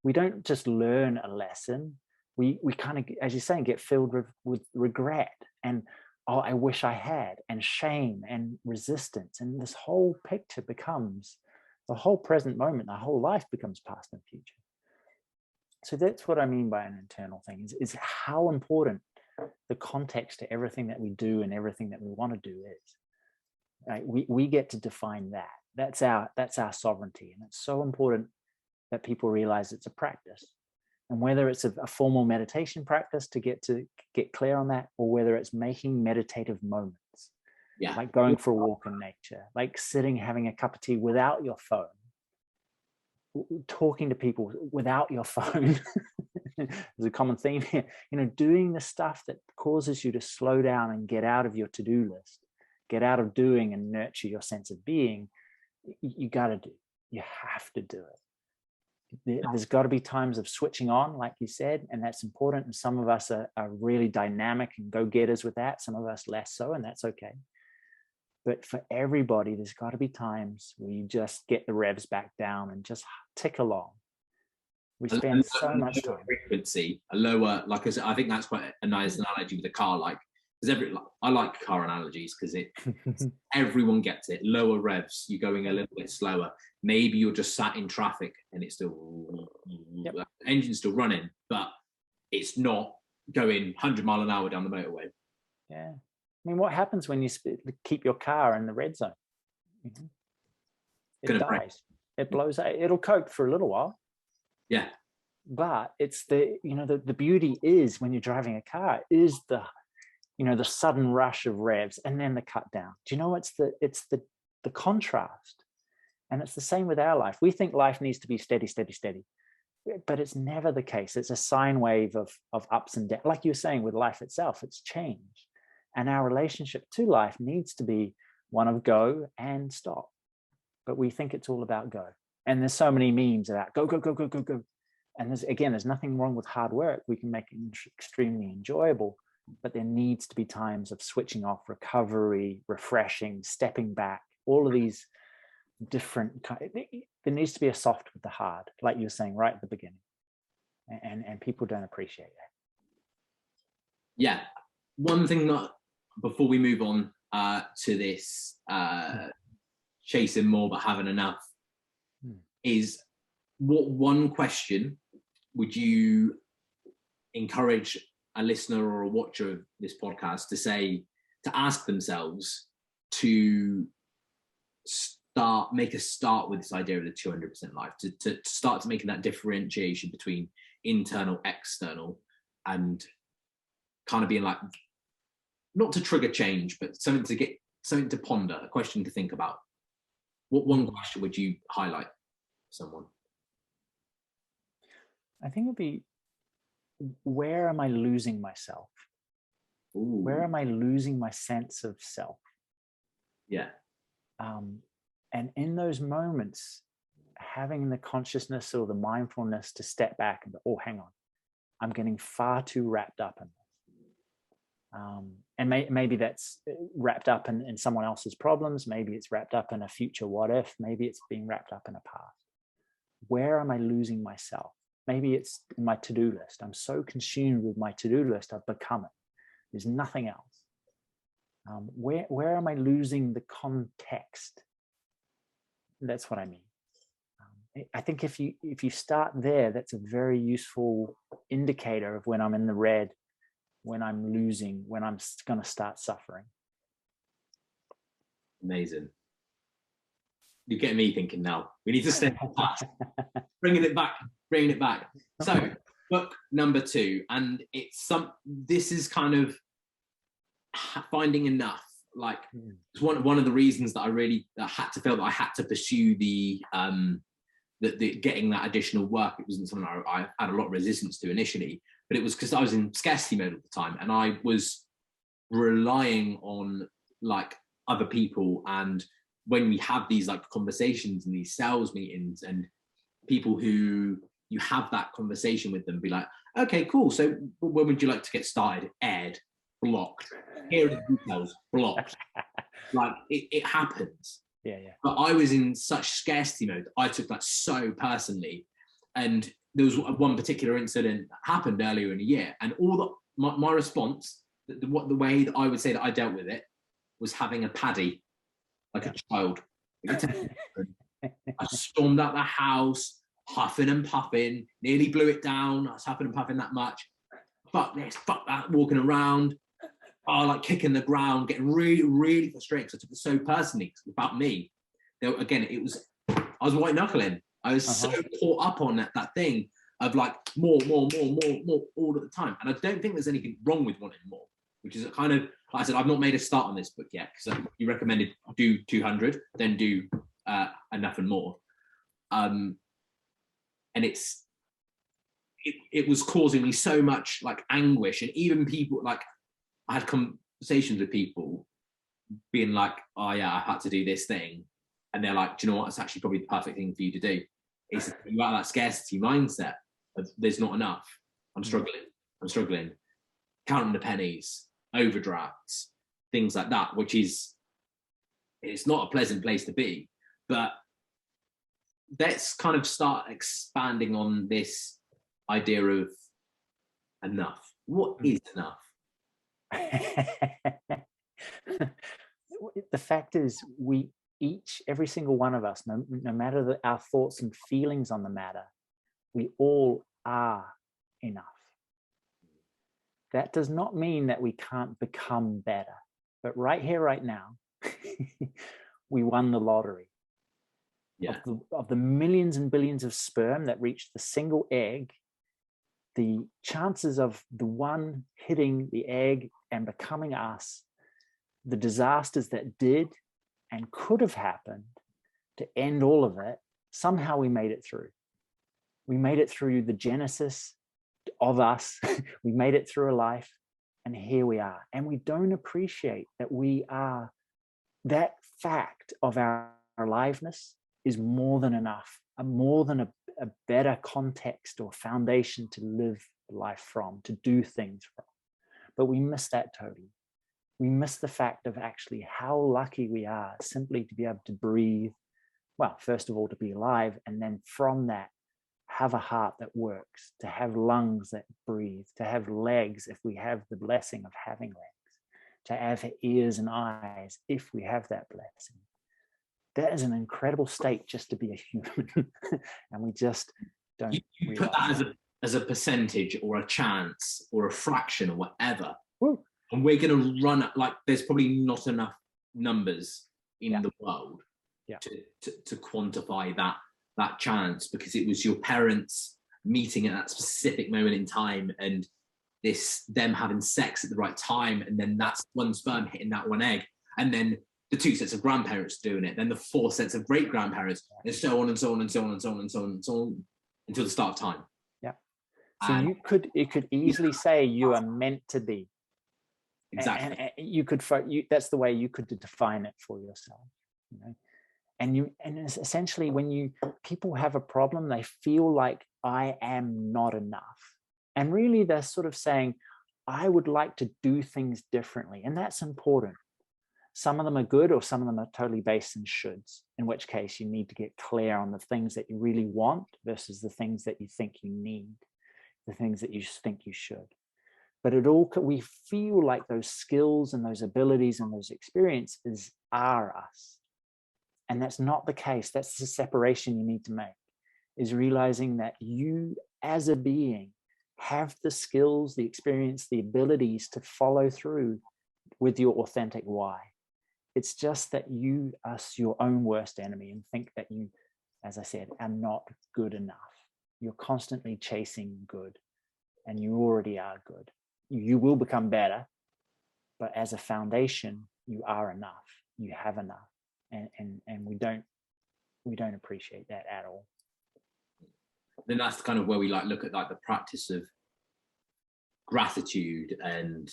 S2: We don't just learn a lesson. We kind of, as you're saying, get filled with regret and, oh, I wish I had, and shame and resistance. And this whole picture becomes, the whole present moment, the whole life becomes past and future. So that's what I mean by an internal thing, is how important the context to everything that we do and everything that we want to do is. Right? We get to define that. That's our sovereignty, and it's so important that people realize it's a practice. And whether it's a formal meditation practice to get clear on that, or whether it's making meditative moments, like going for a walk in nature, like sitting having a cup of tea without your phone, talking to people without your phone. There's a common theme here. Doing the stuff that causes you to slow down and get out of your to-do list, get out of doing and nurture your sense of being. You got to do. You have to do it. There's got to be times of switching on, like you said, and that's important. And some of us are really dynamic and go-getters with that. Some of us less so, and that's okay. But for everybody, there's got to be times where you just get the revs back down and just tick along. We spend so much time.
S1: Frequency, a lower, like I think that's quite a nice analogy with the car. Like, because I like car analogies because everyone gets it. Lower revs, you're going a little bit slower. Maybe you're just sat in traffic and it's still the engine's still running, but it's not going 100 mile an hour down the motorway.
S2: Yeah. I mean, what happens when you keep your car in the red zone? It dies. It blows out. It'll cope for a little while.
S1: Yeah.
S2: But it's the beauty is when you're driving a car is the sudden rush of revs and then the cut down. Do you know it's the contrast? And it's the same with our life. We think life needs to be steady, steady, steady. But it's never the case. It's a sine wave of ups and downs. Like you were saying with life itself, it's change. And our relationship to life needs to be one of go and stop. But we think it's all about go. And there's so many memes about go, go, go, go, go, go. And there's nothing wrong with hard work. We can make it extremely enjoyable. But there needs to be times of switching off, recovery, refreshing, stepping back, all of these different there needs to be a soft with the hard, like you were saying right at the beginning. And people don't appreciate that. Yeah.
S1: One thing that, before we move on to this chasing more but having enough, is what one question would you encourage a listener or a watcher of this podcast to ask themselves to make a start with this idea of the 200% life, to start to making that differentiation between internal, external, and kind of being like, not to trigger change, but something to ponder, a question to think about? What one question would you highlight for someone?
S2: I think it'd be, where am I losing myself?
S1: Ooh.
S2: Where am I losing my sense of self?
S1: Yeah.
S2: And in those moments, having the consciousness or the mindfulness to step back and go, oh, hang on, I'm getting far too wrapped up in this. And maybe that's wrapped up in someone else's problems. Maybe it's wrapped up in a future what if. Maybe it's being wrapped up in a past. Where am I losing myself? Maybe it's in my to-do list. I'm so consumed with my to-do list, I've become it. There's nothing else. Where am I losing the context? That's what I mean. I think if you start there, that's a very useful indicator of when I'm in the red, when I'm losing, when I'm going to start suffering.
S1: Amazing. You're getting me thinking now. We need to step past, bringing it back. So, book number 2, and this is kind of finding enough. Like, it's one of the reasons that I had to feel that I had to pursue the getting that additional work. It wasn't something I had a lot of resistance to initially, but it was because I was in scarcity mode at the time, and I was relying on like other people. And when we have these like conversations and these sales meetings, and people who you have that conversation with them, be like, okay, cool. So when would you like to get started? Aired, blocked. Here are the details, blocked. Like it happens.
S2: Yeah.
S1: But I was in such scarcity mode. I took that so personally. And there was one particular incident that happened earlier in the year, and my response, the way that I would say that I dealt with it, was having a paddy, like a child. I stormed out the house, huffing and puffing, nearly blew it down. I was huffing and puffing that much. Fuck this, fuck that, walking around, like kicking the ground, getting really, really frustrated because I took it so personally. It's about me. Again, I was white knuckling. I was so caught up on that thing of like more all of the time. And I don't think there's anything wrong with wanting more, which is a kind of, like I said, I've not made a start on this book yet, because you recommended do 200, then do enough and more. And it was causing me so much like anguish. And even people, like, I had conversations with people being like, oh yeah, I had to do this thing. And they're like, do you know what? It's actually probably the perfect thing for you to do. It's about that scarcity mindset of there's not enough. I'm struggling. Counting the pennies, overdrafts, things like that, which is, it's not a pleasant place to be. But let's kind of start expanding on this idea of enough. What is enough?
S2: The fact is, every single one of us, no matter our thoughts and feelings on the matter, we all are enough. That does not mean that we can't become better. But right here, right now, we won the lottery.
S1: Yeah.
S2: Of the millions and billions of sperm that reach the single egg, the chances of the one hitting the egg and becoming us, the disasters that did and could have happened to end all of it, somehow we made it through. We made it through the genesis of us. We made it through a life, and here we are. And we don't appreciate that we are, that fact of our aliveness is more than enough, more than a better context or foundation to live life from, to do things from. But we miss that totally. We miss the fact of actually how lucky we are simply to be able to breathe. Well, first of all, to be alive, and then from that, have a heart that works, to have lungs that breathe, to have legs if we have the blessing of having legs, to have ears and eyes if we have that blessing. That is an incredible state just to be a human. And we just don't.
S1: You put that as a percentage or a chance or a fraction or whatever.
S2: Woo.
S1: And we're going to run it like there's probably not enough numbers in the world to quantify that chance, because it was your parents meeting at that specific moment in time, and them having sex at the right time, and then that's one sperm hitting that one egg, and then the 2 sets of grandparents doing it, then the 4 sets of great grandparents, and so on and so on and so on and so on and so on and so on until the start of time.
S2: Yeah. So it could easily say you are meant to be.
S1: exactly.
S2: And you could, that's the way you could define it for yourself, you know. And it's essentially, when people have a problem, they feel like, I am not enough. And really they're sort of saying, I would like to do things differently. And that's important. Some of them are good, or some of them are totally based in shoulds, in which case you need to get clear on the things that you really want versus the things that you think you need, the things that you think you should. But we feel like those skills and those abilities and those experiences are us. And that's not the case. That's the separation you need to make, is realizing that you as a being have the skills, the experience, the abilities to follow through with your authentic why. It's just that you are your own worst enemy and think that you, as I said, are not good enough. You're constantly chasing good, and you already are good. You will become better, but as a foundation, you are enough. You have enough. And we don't appreciate that at all.
S1: Then that's kind of where we look at the practice of gratitude and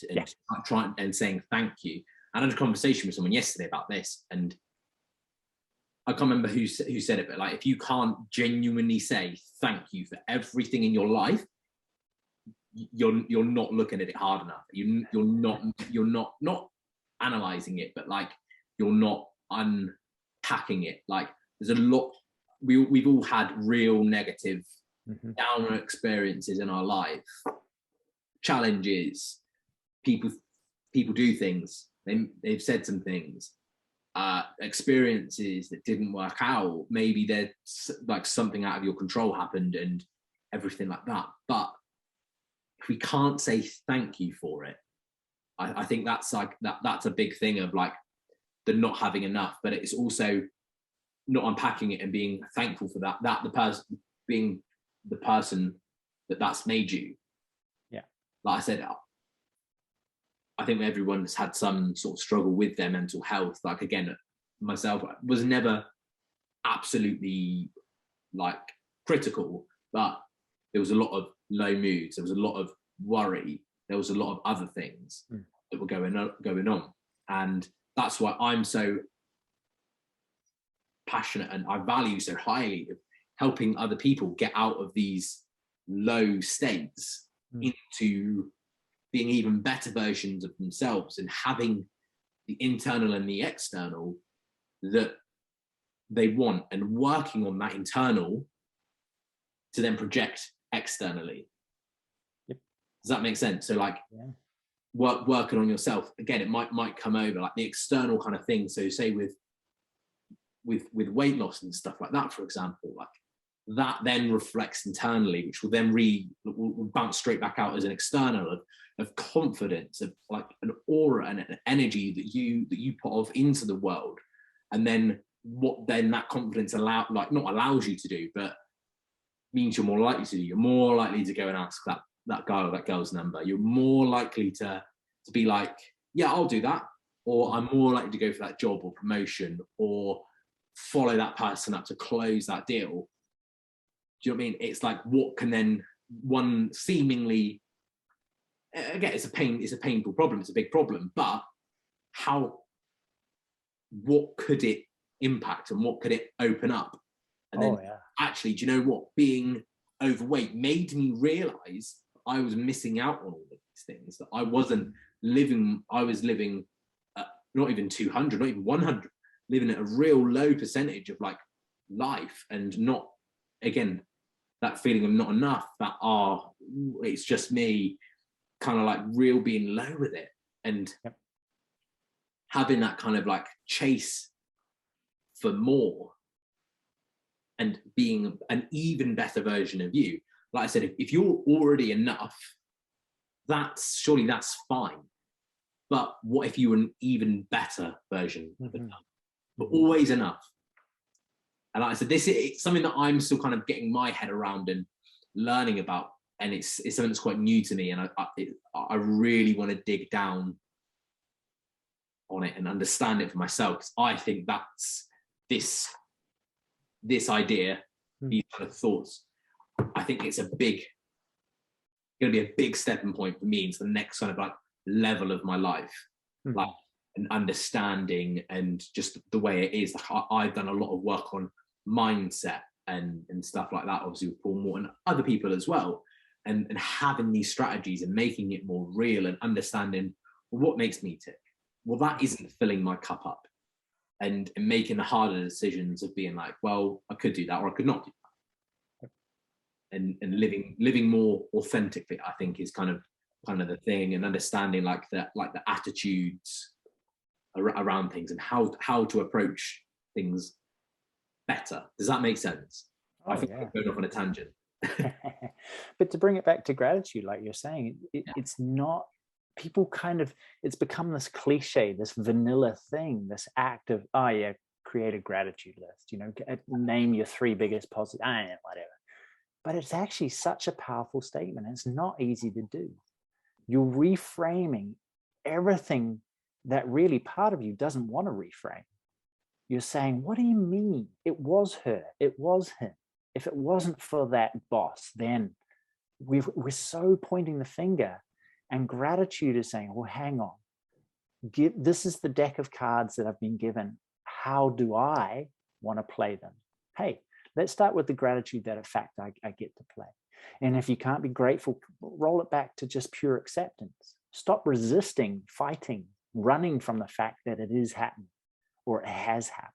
S1: trying and saying thank you. I had a conversation with someone yesterday about this, and I can't remember who said it, but if you can't genuinely say thank you for everything in your life, you're not looking at it hard enough. You're not analyzing it, but you're not unpacking it. There's a lot. We've all had real negative downer experiences in our life, challenges, people do things, they've said some things, experiences that didn't work out. Maybe there's something out of your control happened and everything like that. But if we can't say thank you for it, I think that's that's a big thing of the not having enough. But it's also not unpacking it and being thankful for that the person being the person that's made you.
S2: Yeah.
S1: Like I said, I think everyone's had some sort of struggle with their mental health. Again, myself, I was never absolutely critical, but there was a lot of low moods. There was a lot of worry. There was a lot of other things that were going on. And that's why I'm so passionate and I value so highly of helping other people get out of these low states into being even better versions of themselves and having the internal and the external that they want, and working on that internal to then project externally.
S2: Yep.
S1: Does that make sense? So working on yourself, again, it might come over the external kind of thing. So say with weight loss and stuff like that, for example, that then reflects internally, which will then will bounce straight back out as an external of confidence, of an aura and an energy that you put off into the world. And then what then that confidence not allows you to do, but means you're more likely to do. You're more likely to go and ask that guy or that girl's number. You're more likely to be yeah, I'll do that. Or I'm more likely to go for that job or promotion, or follow that person up to close that deal. Do you know what I mean? It's what can then one seemingly, again, it's a painful problem, it's a big problem, but what could it impact and what could it open up? And actually, do you know what? Being overweight made me realize I was missing out on all of these things, that I was living not even 200, not even 100, living at a real low percentage of life, and not, again, that feeling of not enough, that it's just me, kind of real being low with it, and having that kind of chase for more and being an even better version of you. Like I said, if you're already enough, that's fine. But what if you were an even better version of enough? But always enough. And like I said, this is something that I'm still kind of getting my head around and learning about, and it's something that's quite new to me, and I really want to dig down on it and understand it for myself, because I think that's this idea, these kind of thoughts, I think it's going to be a big stepping point for me into the next kind of level of my life, like an understanding and just the way it is. Like I've done a lot of work on mindset and stuff like that, obviously with Paul Moore and other people as well, and having these strategies and making it more real and understanding, well, what makes me tick? Well, that isn't filling my cup up, and making the harder decisions of being like, well, I could do that or I could not do that, and living more authentically, I think, is kind of the thing, and understanding like the attitudes around things and how to approach things better. Does that make sense? I think I'm going off on a tangent.
S2: But to bring it back to gratitude, like you're saying, it's not, people kind of, it's become this cliche, this vanilla thing, this act of, oh yeah, create a gratitude list, you know, name your 3 biggest positive, whatever. But it's actually such a powerful statement. It's not easy to do. You're reframing everything that really part of you doesn't want to reframe. You're saying, what do you mean? It was her, it was him. If it wasn't for that boss, then we're so pointing the finger. And gratitude is saying, well, hang on. This is the deck of cards that I've been given. How do I want to play them? Hey, let's start with the gratitude that in fact I get to play. And if you can't be grateful, roll it back to just pure acceptance. Stop resisting, fighting, running from the fact that it is happening or it has happened.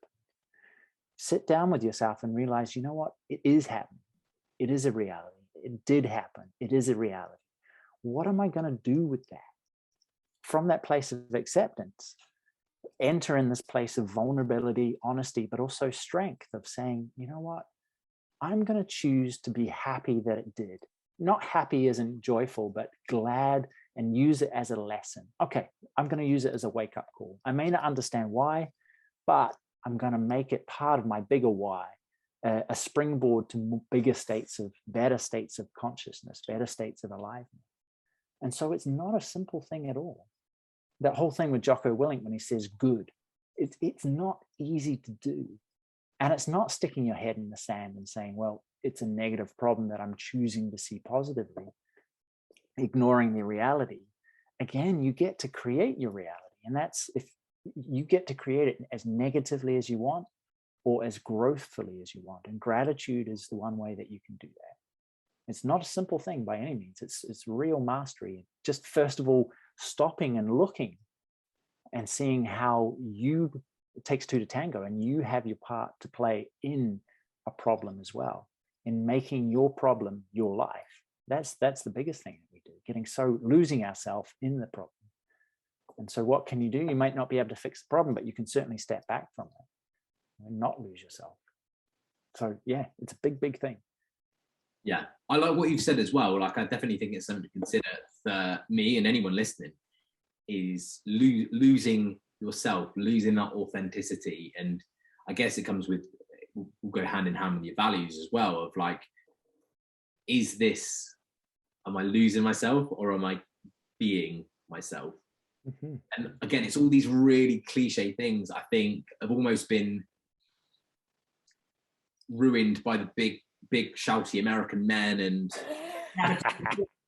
S2: Sit down with yourself and realize, you know what? It is happening. It is a reality. It did happen. It is a reality. What am I going to do with that? From that place of acceptance, enter in this place of vulnerability, honesty, but also strength of saying, you know what? I'm going to choose to be happy that it did. Not happy isn't joyful, but glad, and use it as a lesson. Okay, I'm going to use it as a wake-up call. I may not understand why, but I'm going to make it part of my bigger why, a springboard to better states of consciousness, better states of aliveness. And so it's not a simple thing at all. That whole thing with Jocko Willink when he says good, it's not easy to do. And it's not sticking your head in the sand and saying, well, it's a negative problem that I'm choosing to see positively, ignoring the reality. Again, you get to create your reality. And that's, if you get to create it as negatively as you want or as growthfully as you want. And gratitude is the one way that you can do that. It's not a simple thing by any means. It's real mastery. Just first of all, stopping and looking and seeing how it takes 2 to tango, and you have your part to play in a problem as well, in making your problem your life. That's the biggest thing that we do, losing ourselves in the problem. And so what can you do? You might not be able to fix the problem, but you can certainly step back from it and not lose yourself. So yeah, it's a big, big thing.
S1: Yeah, I like what you've said as well. Like, I definitely think it's something to consider for me and anyone listening, is losing yourself, losing that authenticity. And I guess it comes with, will go hand in hand with your values as well, of like, am I losing myself or am I being myself? Mm-hmm. And again, it's all these really cliche things, I think, have almost been ruined by the big shouty American men and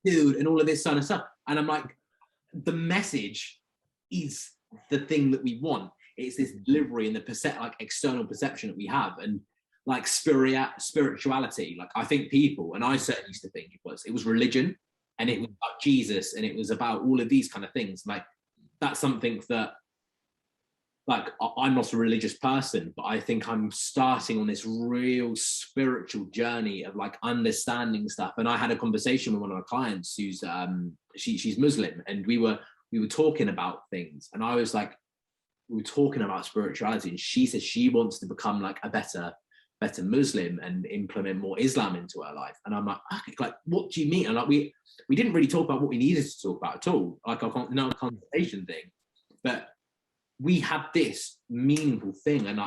S1: dude and all of this kind of stuff. And I'm like, the message is the thing that we want. It's this delivery and the external perception that we have, and like spirituality. Like, I think people, and I certainly used to think it was religion, and it was about Jesus, and it was about all of these kind of things. Like, that's something that, like, I'm not a religious person, but I think I'm starting on this real spiritual journey of like understanding stuff. And I had a conversation with one of my clients who's she's Muslim, and we were talking about things, and I was like, we were talking about spirituality, and she said she wants to become like a better Muslim and implement more Islam into her life. And I'm like, okay, like, what do you mean? And like, we didn't really talk about what we needed to talk about at all, like a conversation thing, but we had this meaningful thing. And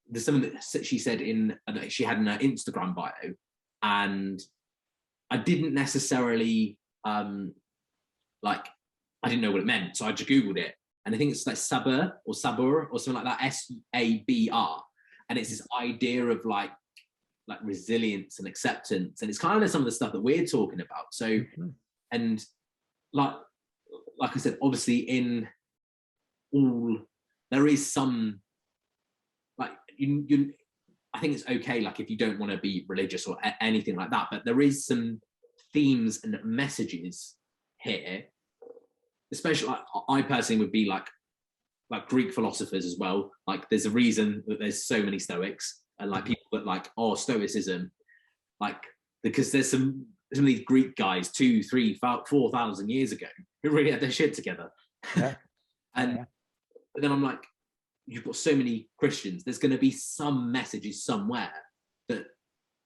S1: there's something that she said she had in her Instagram bio, and I didn't necessarily like, I didn't know what it meant, so I just googled it, and I think it's like sabr or something like that, SABR, and it's this idea of like resilience and acceptance, and it's kind of some of the stuff that we're talking about. So and like like I said, obviously in all, there is some, like, I think it's okay, like, if you don't want to be religious or anything like that, but there is some themes and messages here, especially, like, I personally would be like Greek philosophers as well. Like, there's a reason that there's so many Stoics, and like people that like, oh, Stoicism, like, because there's some of these Greek guys 2, 3, 4,000 years ago who really had their shit together.
S2: Yeah.
S1: And but then I'm like, you've got so many Christians, there's going to be some messages somewhere that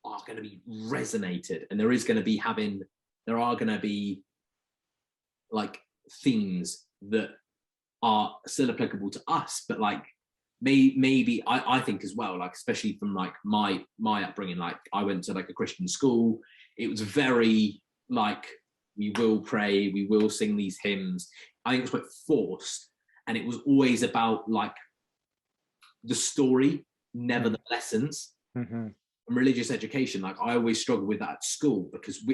S1: are going to be resonated, and there are going to be like themes that are still applicable to us, but like maybe I think as well, like, especially from like my upbringing, like I went to like a Christian school. It was very like, we will pray, we will sing these hymns. I think it's quite forced, and it was always about like the story, never the lessons.
S2: Mm-hmm.
S1: And religious education, like I always struggled with that at school, because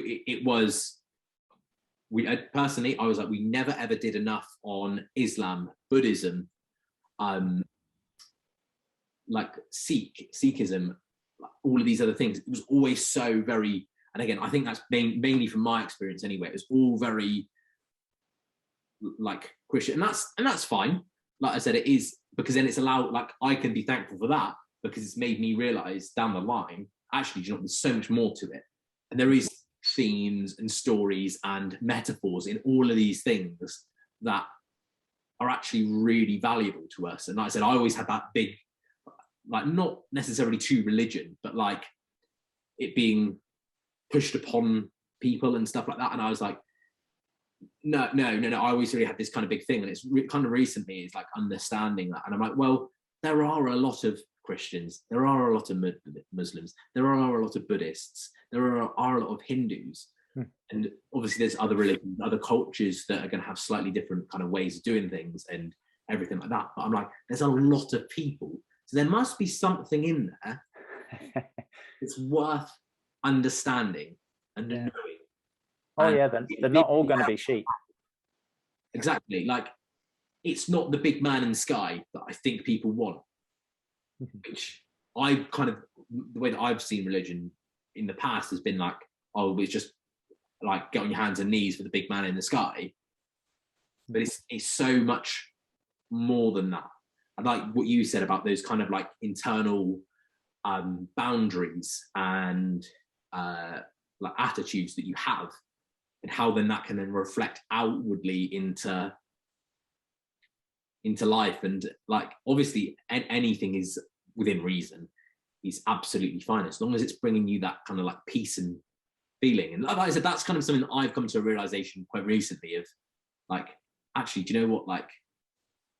S1: personally, I was like, we never ever did enough on Islam, Buddhism, like Sikhism, all of these other things. It was always so very, and again, I think that's mainly from my experience anyway, it was all very like Christian, and that's fine. Like I said, it is, because then it's allowed, like, I can be thankful for that, because it's made me realize down the line, actually, you know, there's so much more to it, and there is themes and stories and metaphors in all of these things that are actually really valuable to us. And like I said, I always had that big, like, not necessarily to religion, but like it being pushed upon people and stuff like that. And I was like, no. I always really had this kind of big thing. And it's kind of recently, it's like understanding that. And I'm like, well, there are a lot of Christians, there are a lot of Muslims, there are a lot of Buddhists, there are a lot of Hindus. And obviously there's other religions, other cultures that are going to have slightly different kind of ways of doing things and everything like that. But I'm like, there's a lot of people. So there must be something in there that's worth understanding and knowing.
S2: Oh, yeah, they're not all going to be sheep.
S1: Exactly. Like, it's not the big man in the sky that I think people want, which I kind of, the way that I've seen religion in the past has been like, oh, it's just like, get on your hands and knees for the big man in the sky. But it's so much more than that. I like what you said about those kind of like internal boundaries and like attitudes that you have, and how then that can then reflect outwardly into life. And like, obviously anything is within reason, is absolutely fine, as long as it's bringing you that kind of like peace and feeling. And like I said, that's kind of something that I've come to a realization quite recently of, like, actually, do you know what, like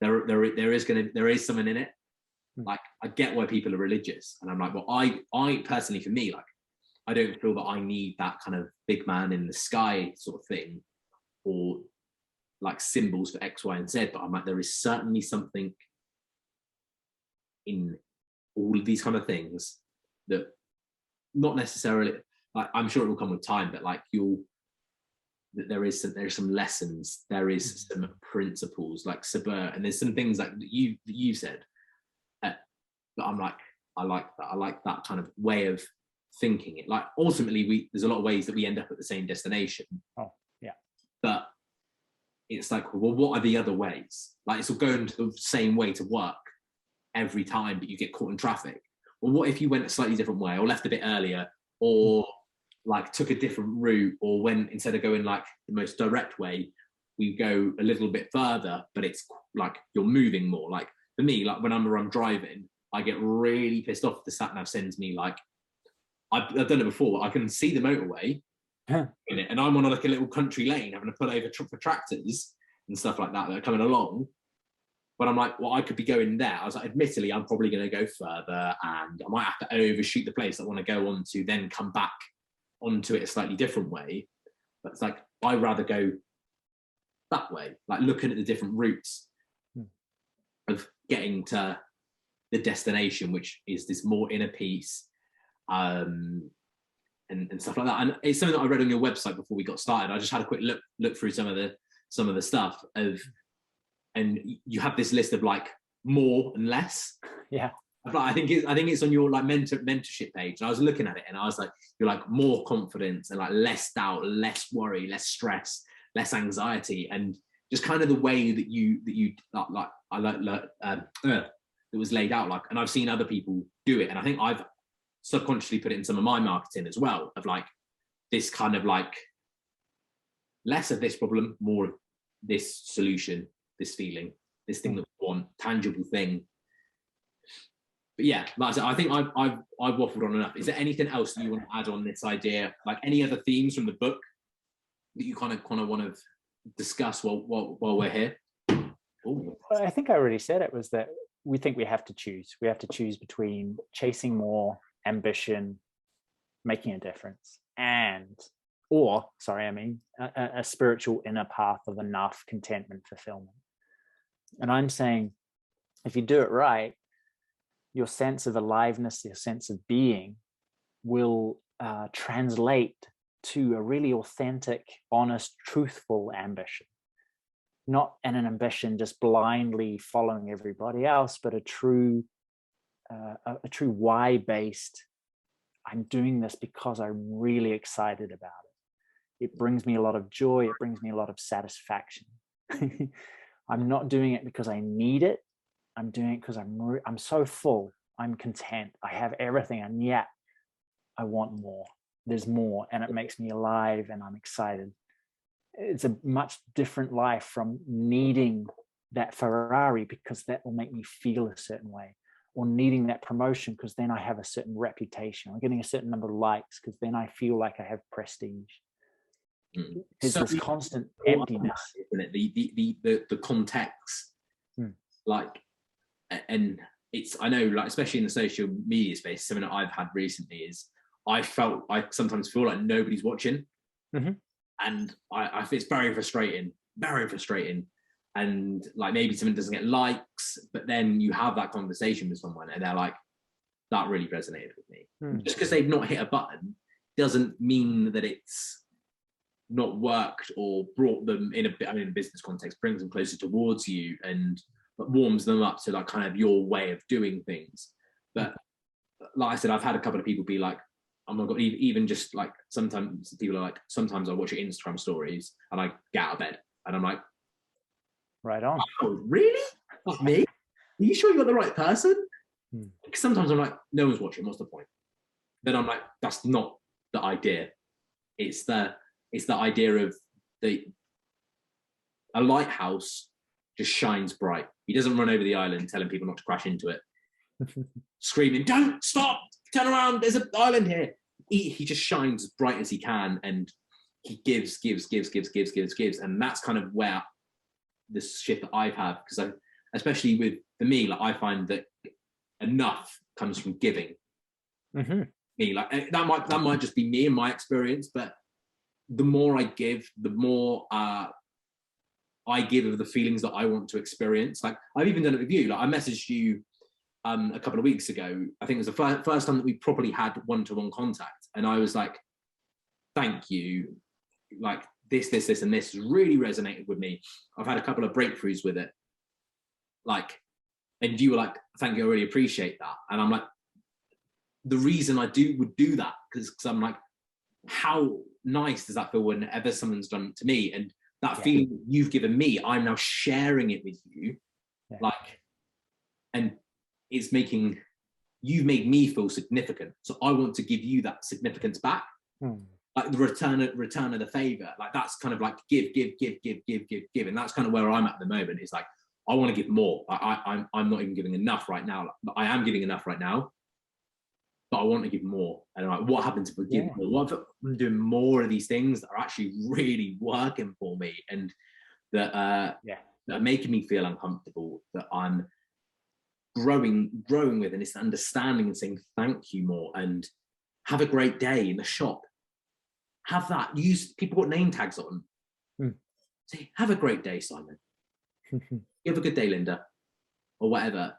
S1: there is something in it. Like, I get why people are religious, and I'm like, well, I personally, for me, like, I don't feel that I need that kind of big man in the sky sort of thing, or like symbols for X, Y, and Z. But I'm like, there is certainly something in all of these kind of things that, not necessarily, like, I'm sure it will come with time, but like there's some lessons, there is some principles, like Sabur, and there's some things like you said, that I'm like, I like that kind of way of thinking it. Like, ultimately, there's a lot of ways that we end up at the same destination.
S2: Oh, yeah.
S1: But it's like, well, what are the other ways? Like, it's all going to the same way to work every time, but you get caught in traffic. Well, what if you went a slightly different way, or left a bit earlier, or like took a different route, or went, instead of going like the most direct way, we go a little bit further, but it's like you're moving more. Like, for me, like when I'm driving, I get really pissed off if the sat nav sends me like, I've done it before, I can see the motorway in it, and I'm on like a little country lane having to pull over for tractors and stuff like that are coming along. But I'm like, well, I could be going there. I was like, admittedly, I'm probably going to go further, and I might have to overshoot the place I want to go on to, then come back onto it a slightly different way. But it's like, I'd rather go that way, like looking at the different routes of getting to the destination, which is this more inner peace, and stuff like that. And it's something that I read on your website before we got started. I just had a quick look through some of the some of the stuff of, and you have this list of like more and less.
S2: Yeah.
S1: But I think it's on your like mentorship page. And I was looking at it and I was like, you're like more confidence and like less doubt, less worry, less stress, less anxiety, and just kind of the way that you it was laid out. Like, and I've seen other people do it, and I think I've subconsciously put it in some of my marketing as well, of like this kind of like less of this problem, more of this solution, this feeling, this thing that we want, tangible thing. But yeah, like I said, I think I've waffled on enough. Is there anything else that you want to add on this idea? Like any other themes from the book that you kind of want to discuss while we're here? Ooh.
S2: I think I already said it, was that we think we have to choose. We have to choose between chasing more, ambition, making a difference, a spiritual inner path of enough, contentment, fulfillment. And I'm saying, if you do it right, your sense of aliveness, your sense of being will translate to a really authentic, honest, truthful ambition. Not an ambition just blindly following everybody else, but a true why-based, I'm doing this because I'm really excited about it. It brings me a lot of joy. It brings me a lot of satisfaction. I'm not doing it because I need it. I'm doing it because I'm so full. I'm content. I have everything, and yet I want more. There's more, and it makes me alive, and I'm excited. It's a much different life from needing that Ferrari because that will make me feel a certain way, or needing that promotion because then I have a certain reputation, or getting a certain number of likes because then I feel like I have prestige. There's this constant emptiness,
S1: isn't it? The context, like, and it's, I know, like, especially in the social media space, something that I've had recently is I sometimes feel like nobody's watching. And I it's very frustrating, and like maybe something doesn't get likes, but then you have that conversation with someone and they're like, that really resonated with me. Just because they've not hit a button doesn't mean that it's not worked or brought them in a business context, brings them closer towards you and warms them up to like kind of your way of doing things. But like I said, I've had a couple of people be like, oh my God, even just like sometimes people are like, sometimes I watch your Instagram stories and I get out of bed and I'm like,
S2: right on.
S1: Oh, really? Not me? Are you sure you got the right person? Because sometimes I'm like, no one's watching, what's the point? Then I'm like, that's not the idea. It's the idea of a lighthouse just shines bright. He doesn't run over the island telling people not to crash into it, screaming, don't stop, turn around, there's an island here. He just shines as bright as he can, and he gives. And that's kind of where this shift that I've had, because especially for me, like I find that enough comes from giving. Me, like that might just be me and my experience, but the more I give, the more I give of the feelings that I want to experience. Like I've even done it with you. Like I messaged you a couple of weeks ago. I think it was the first time that we properly had one-to-one contact, and I was like, thank you, like this and this really resonated with me. I've had a couple of breakthroughs with it, like, and you were like, thank you, I really appreciate that. And I'm like, the reason I would do that because I'm like, how nice does that feel whenever someone's done it to me? And that feeling that you've given me, I'm now sharing it with you. Like, and it's you've made me feel significant. So I want to give you that significance back. Like the return of the favor. Like that's kind of like give. And that's kind of where I'm at the moment. It's like, I want to give more. I'm not even giving enough right now. Like, I am giving enough right now, but I want to give more. And like, what happens if we give more? What if I'm doing more of these things that are actually really working for me and that are making me feel uncomfortable, that I'm growing with, and it's understanding and saying thank you more, and have a great day in the shop. Have that. Use people put name tags on. Say, have a great day, Simon. You have a good day, Linda, or whatever.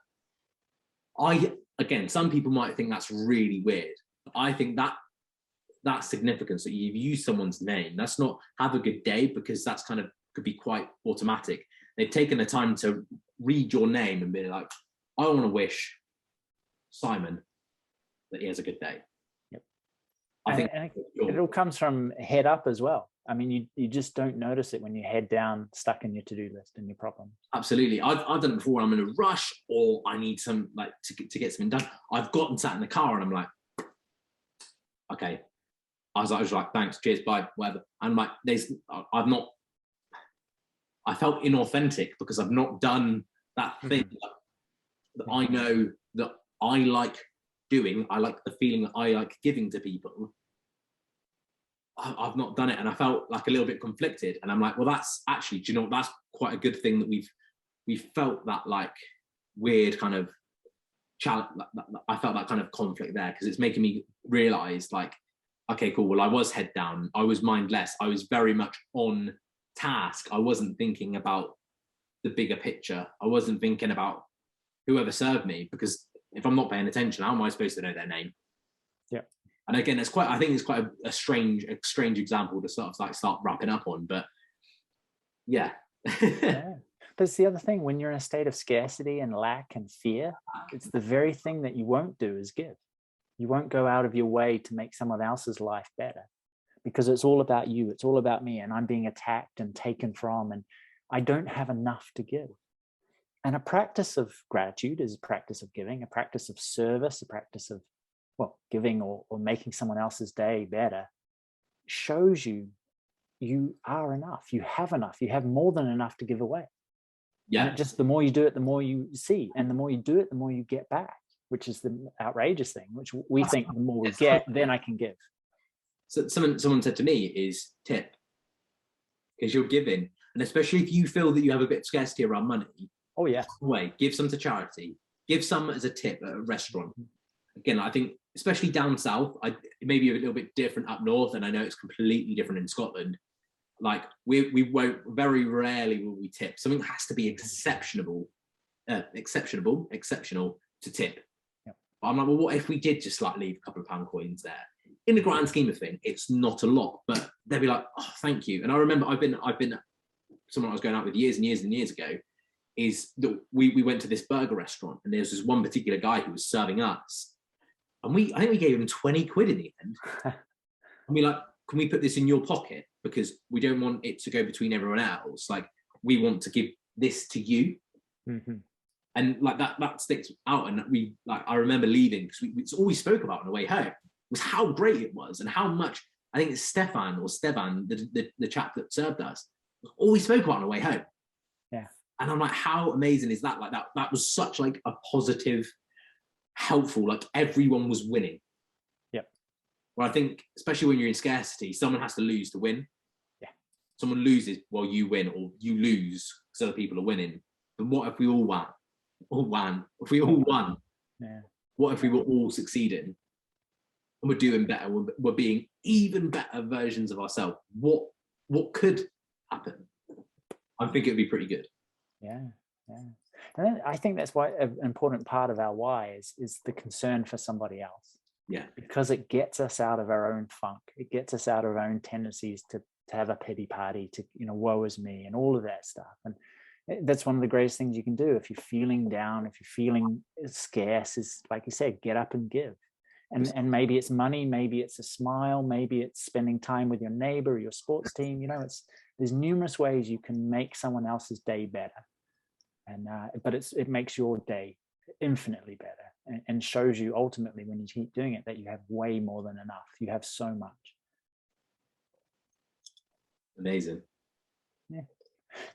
S1: Again, some people might think that's really weird. I think that significance that you've used someone's name, that's not have a good day, because that's kind of could be quite automatic. They've taken the time to read your name and be like, I want to wish Simon that he has a good day.
S2: Yep.
S1: I think
S2: it all comes from head up as well. I mean, you just don't notice it when you're head down, stuck in your to-do list and your problems.
S1: Absolutely. I've done it before when I'm in a rush or I need some, like, to get something done. I've gotten sat in the car and I'm like, okay. I was like, thanks, cheers, bye, whatever. And like, I felt inauthentic because I've not done that thing that I know that I like doing. I like the feeling that I like giving to people. I've not done it, and I felt like a little bit conflicted. And I'm like, well, that's actually, do you know what? That's quite a good thing that we've felt that like weird kind of challenge. I felt that kind of conflict there because it's making me realize, like, okay, cool. Well, I was head down. I was mindless. I was very much on task. I wasn't thinking about the bigger picture. I wasn't thinking about whoever served me, because if I'm not paying attention, how am I supposed to know their name?
S2: Yeah.
S1: And again, I think it's quite a strange example to sort of start wrapping up on, but yeah.
S2: Yeah. But it's the other thing, when you're in a state of scarcity and lack and fear, it's the very thing that you won't do is give. You won't go out of your way to make someone else's life better, because it's all about you. It's all about me, and I'm being attacked and taken from, and I don't have enough to give. And a practice of gratitude is a practice of giving, a practice of service, a practice of, well, giving or making someone else's day better, shows you are enough. You have enough. You have more than enough to give away.
S1: Yeah.
S2: And just the more you do it, the more you see, and the more you do it, the more you get back, which is the outrageous thing, which we think the more we get, then I can give. So
S1: someone said to me is tip, because you're giving, and especially if you feel that you have a bit of scarcity around money.
S2: Oh yeah.
S1: Give some to charity. Give some as a tip at a restaurant. Again, I think especially down south, it may be a little bit different up north, and I know it's completely different in Scotland. Like we won't, very rarely will we tip. Something has to be exceptional to tip.
S2: Yep. But
S1: I'm like, well, what if we did just like leave a couple of pound coins there? In the grand scheme of things, it's not a lot, but they'll be like, oh, thank you. And I remember I've been someone I was going out with years and years and years ago, is that we went to this burger restaurant, and there's this one particular guy who was serving us, and I think we gave him 20 quid in the end. And we like, can we put this in your pocket, because we don't want it to go between everyone else, like we want to give this to you. And like that sticks out. And I remember leaving, because it's all we spoke about on the way home was how great it was, and how much, I think it's Stevan, the chap that served us, all we spoke about on the way home.
S2: Yeah.
S1: And I'm like, how amazing is that? Like that was such like a positive, helpful, like everyone was winning.
S2: Yep.
S1: Well, I think especially when you're in scarcity, someone has to lose to win.
S2: Yeah.
S1: Someone loses while you win, or you lose because other people are winning. But what if we all won? If we all won,
S2: yeah.
S1: What if we were all succeeding? And we're doing better. We're being even better versions of ourselves. What could happen? I think it'd be pretty good.
S2: Yeah. And I think that's why an important part of our why is the concern for somebody else.
S1: Yeah.
S2: Because it gets us out of our own funk. It gets us out of our own tendencies to have a pity party, to, woe is me and all of that stuff. And that's one of the greatest things you can do if you're feeling down, if you're feeling scarce, is, like you said, get up and give. And maybe it's money, maybe it's a smile, maybe it's spending time with your neighbor, your sports team. There's numerous ways you can make someone else's day better. And but it makes your day infinitely better, and shows you ultimately, when you keep doing it, that you have way more than enough. You have so much.
S1: Amazing.
S2: Yeah.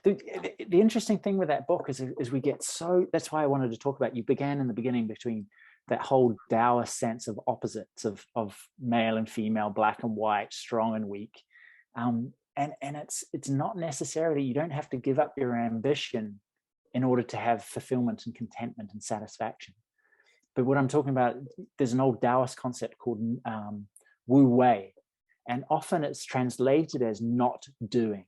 S2: The interesting thing with that book is we get so, that's why I wanted to talk about, you began in the beginning between that whole Taoist sense of opposites of male and female, black and white, strong and weak. And it's not necessarily, you don't have to give up your ambition in order to have fulfillment and contentment and satisfaction. But what I'm talking about, there's an old Taoist concept called Wu Wei, and often it's translated as not doing.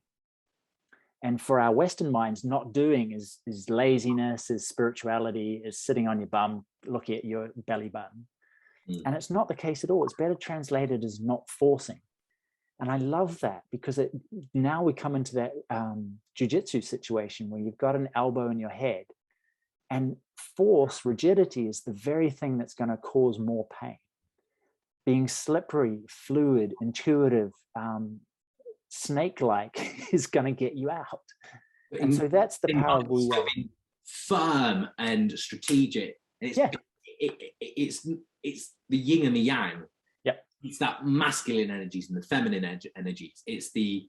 S2: And for our Western minds, not doing is laziness, is spirituality, is sitting on your bum, looking at your belly button. And it's not the case at all. It's better translated as not forcing. And I love that, because now we come into that jujitsu situation where you've got an elbow in your head, and force, rigidity, is the very thing that's going to cause more pain. Being slippery, fluid, intuitive, snake-like is going to get you out. And so that's the power of Wu Wei.
S1: Firm and strategic. And it's the yin and the yang. It's that masculine energies and the feminine energies. It's the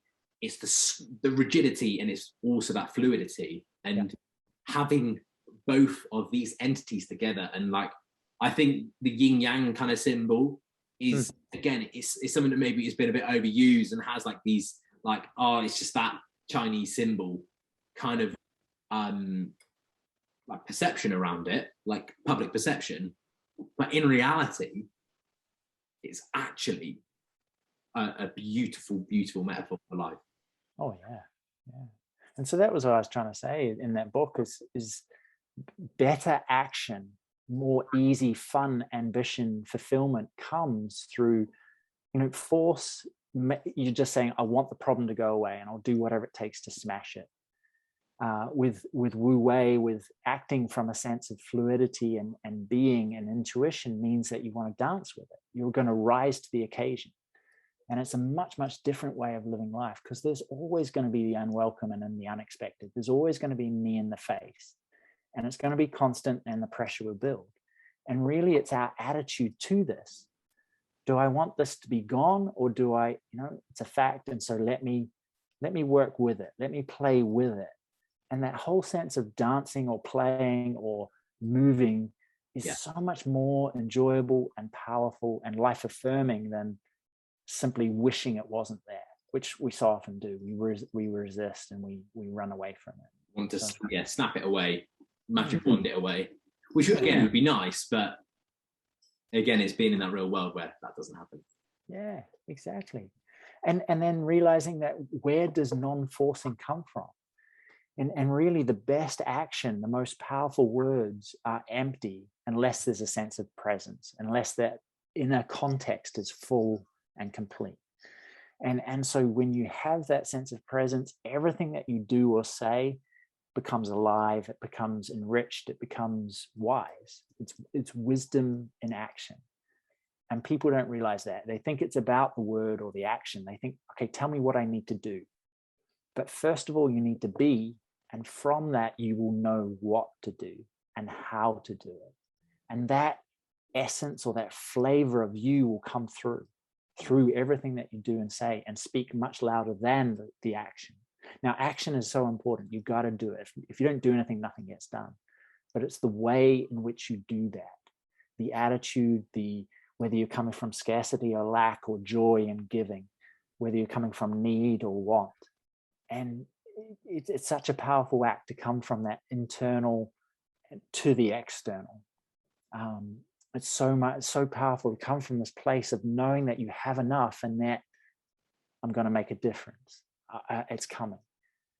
S1: rigidity, and it's also that fluidity. And having both of these entities together, and like, I think the yin yang kind of symbol is again, it's something that maybe has been a bit overused and has like these like, oh, it's just that Chinese symbol kind of like perception around it, like public perception. But in reality, it's actually a beautiful, beautiful metaphor for life.
S2: Oh yeah. And so that was what I was trying to say in that book, is better action, more easy, fun, ambition, fulfillment comes through, force. You're just saying, I want the problem to go away, and I'll do whatever it takes to smash it. With Wu Wei, with acting from a sense of fluidity and being and intuition, means that you want to dance with it. You're going to rise to the occasion. And it's a much, much different way of living life, because there's always going to be the unwelcome and the unexpected. There's always going to be knee in the face, and it's going to be constant, and the pressure will build. And really, it's our attitude to this. Do I want this to be gone, or do I, it's a fact, and so let me work with it. Let me play with it. And that whole sense of dancing or playing or moving is so much more enjoyable and powerful and life affirming than simply wishing it wasn't there, which we so often do. We resist and we run away from it.
S1: Want to snap it away, magic wand it away, which again would be nice, but again, it's being in that real world where that doesn't happen.
S2: Yeah, exactly. And then realizing that, where does non-forcing come from? And really, the best action, the most powerful words are empty unless there's a sense of presence, unless that inner context is full and complete. And so when you have that sense of presence, everything that you do or say becomes alive, it becomes enriched, it becomes wise. It's wisdom in action. And people don't realize that. They think it's about the word or the action. They think, okay, tell me what I need to do. But first of all, you need to be. And from that, you will know what to do and how to do it. And that essence or that flavor of you will come through everything that you do and say, and speak much louder than the action. Now, action is so important. You've got to do it. If you don't do anything, nothing gets done. But it's the way in which you do that, the attitude, whether you're coming from scarcity or lack or joy and giving, whether you're coming from need or want. And it's such a powerful act to come from that internal to the external. It's so powerful to come from this place of knowing that you have enough, and that I'm going to make a difference. It's coming.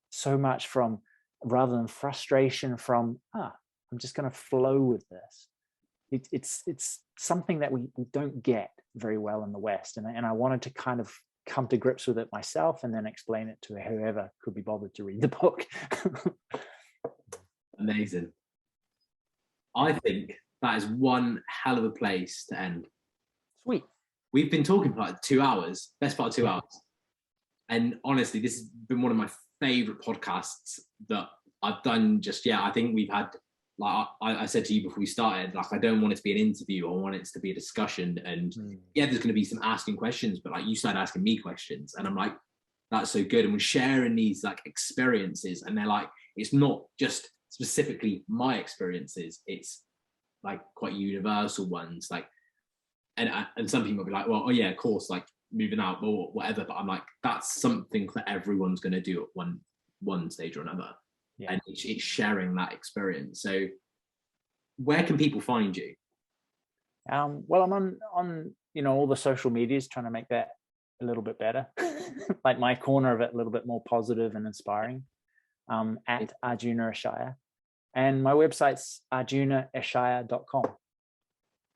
S2: So much from, rather than frustration from, I'm just going to flow with this. It's something that we don't get very well in the West. And I wanted to kind of come to grips with it myself, and then explain it to whoever could be bothered to read the book.
S1: Amazing. I think that is one hell of a place to end.
S2: Sweet.
S1: We've been talking for like 2 hours, best part of 2 hours. And honestly, this has been one of my favorite podcasts that I've done just yet. I think we've had, like I said to you before we started, like, I don't want it to be an interview. I want it to be a discussion. And there's going to be some asking questions, but like, you started asking me questions, and I'm like, that's so good. And we're sharing these like experiences, and they're like, it's not just specifically my experiences. It's like quite universal ones. Like, and some people will be like, well, oh yeah, of course, like moving out or whatever. But I'm like, that's something that everyone's going to do at one stage or another. Yeah. And it's sharing that experience. So where can people find you?
S2: Well, I'm on all the social medias, trying to make that a little bit better. Like my corner of it a little bit more positive and inspiring. At Arjuna Ishaya. And my website's arjunaishaya.com.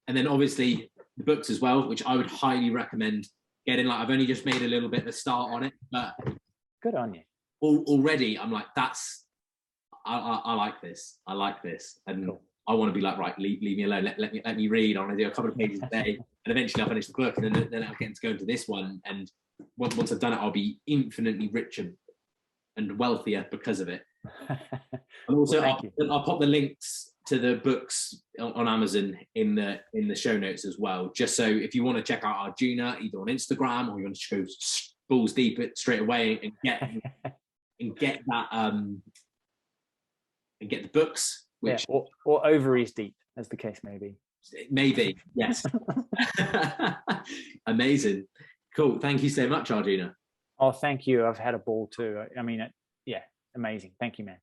S1: And then obviously the books as well, which I would highly recommend getting like, I've only just made a little bit of a start on it, but
S2: good on you.
S1: Already I'm like, I like this. I like this. And cool. I want to be like, right, leave me alone. Let me read. I want to do a couple of pages a day. And eventually I'll finish the book, and then I'll get to go into this one. And once I've done it, I'll be infinitely richer and wealthier because of it. And also, well, I'll pop the links to the books on Amazon in the show notes as well. Just so if you want to check out Arjuna, either on Instagram, or you want to go balls deep it straight away and get that and get the books, which
S2: or ovaries deep, as the case may be.
S1: Maybe, yes. Amazing. Cool. Thank you so much, Arjuna.
S2: Oh, thank you. I've had a ball too. I mean, yeah, amazing. Thank you, man.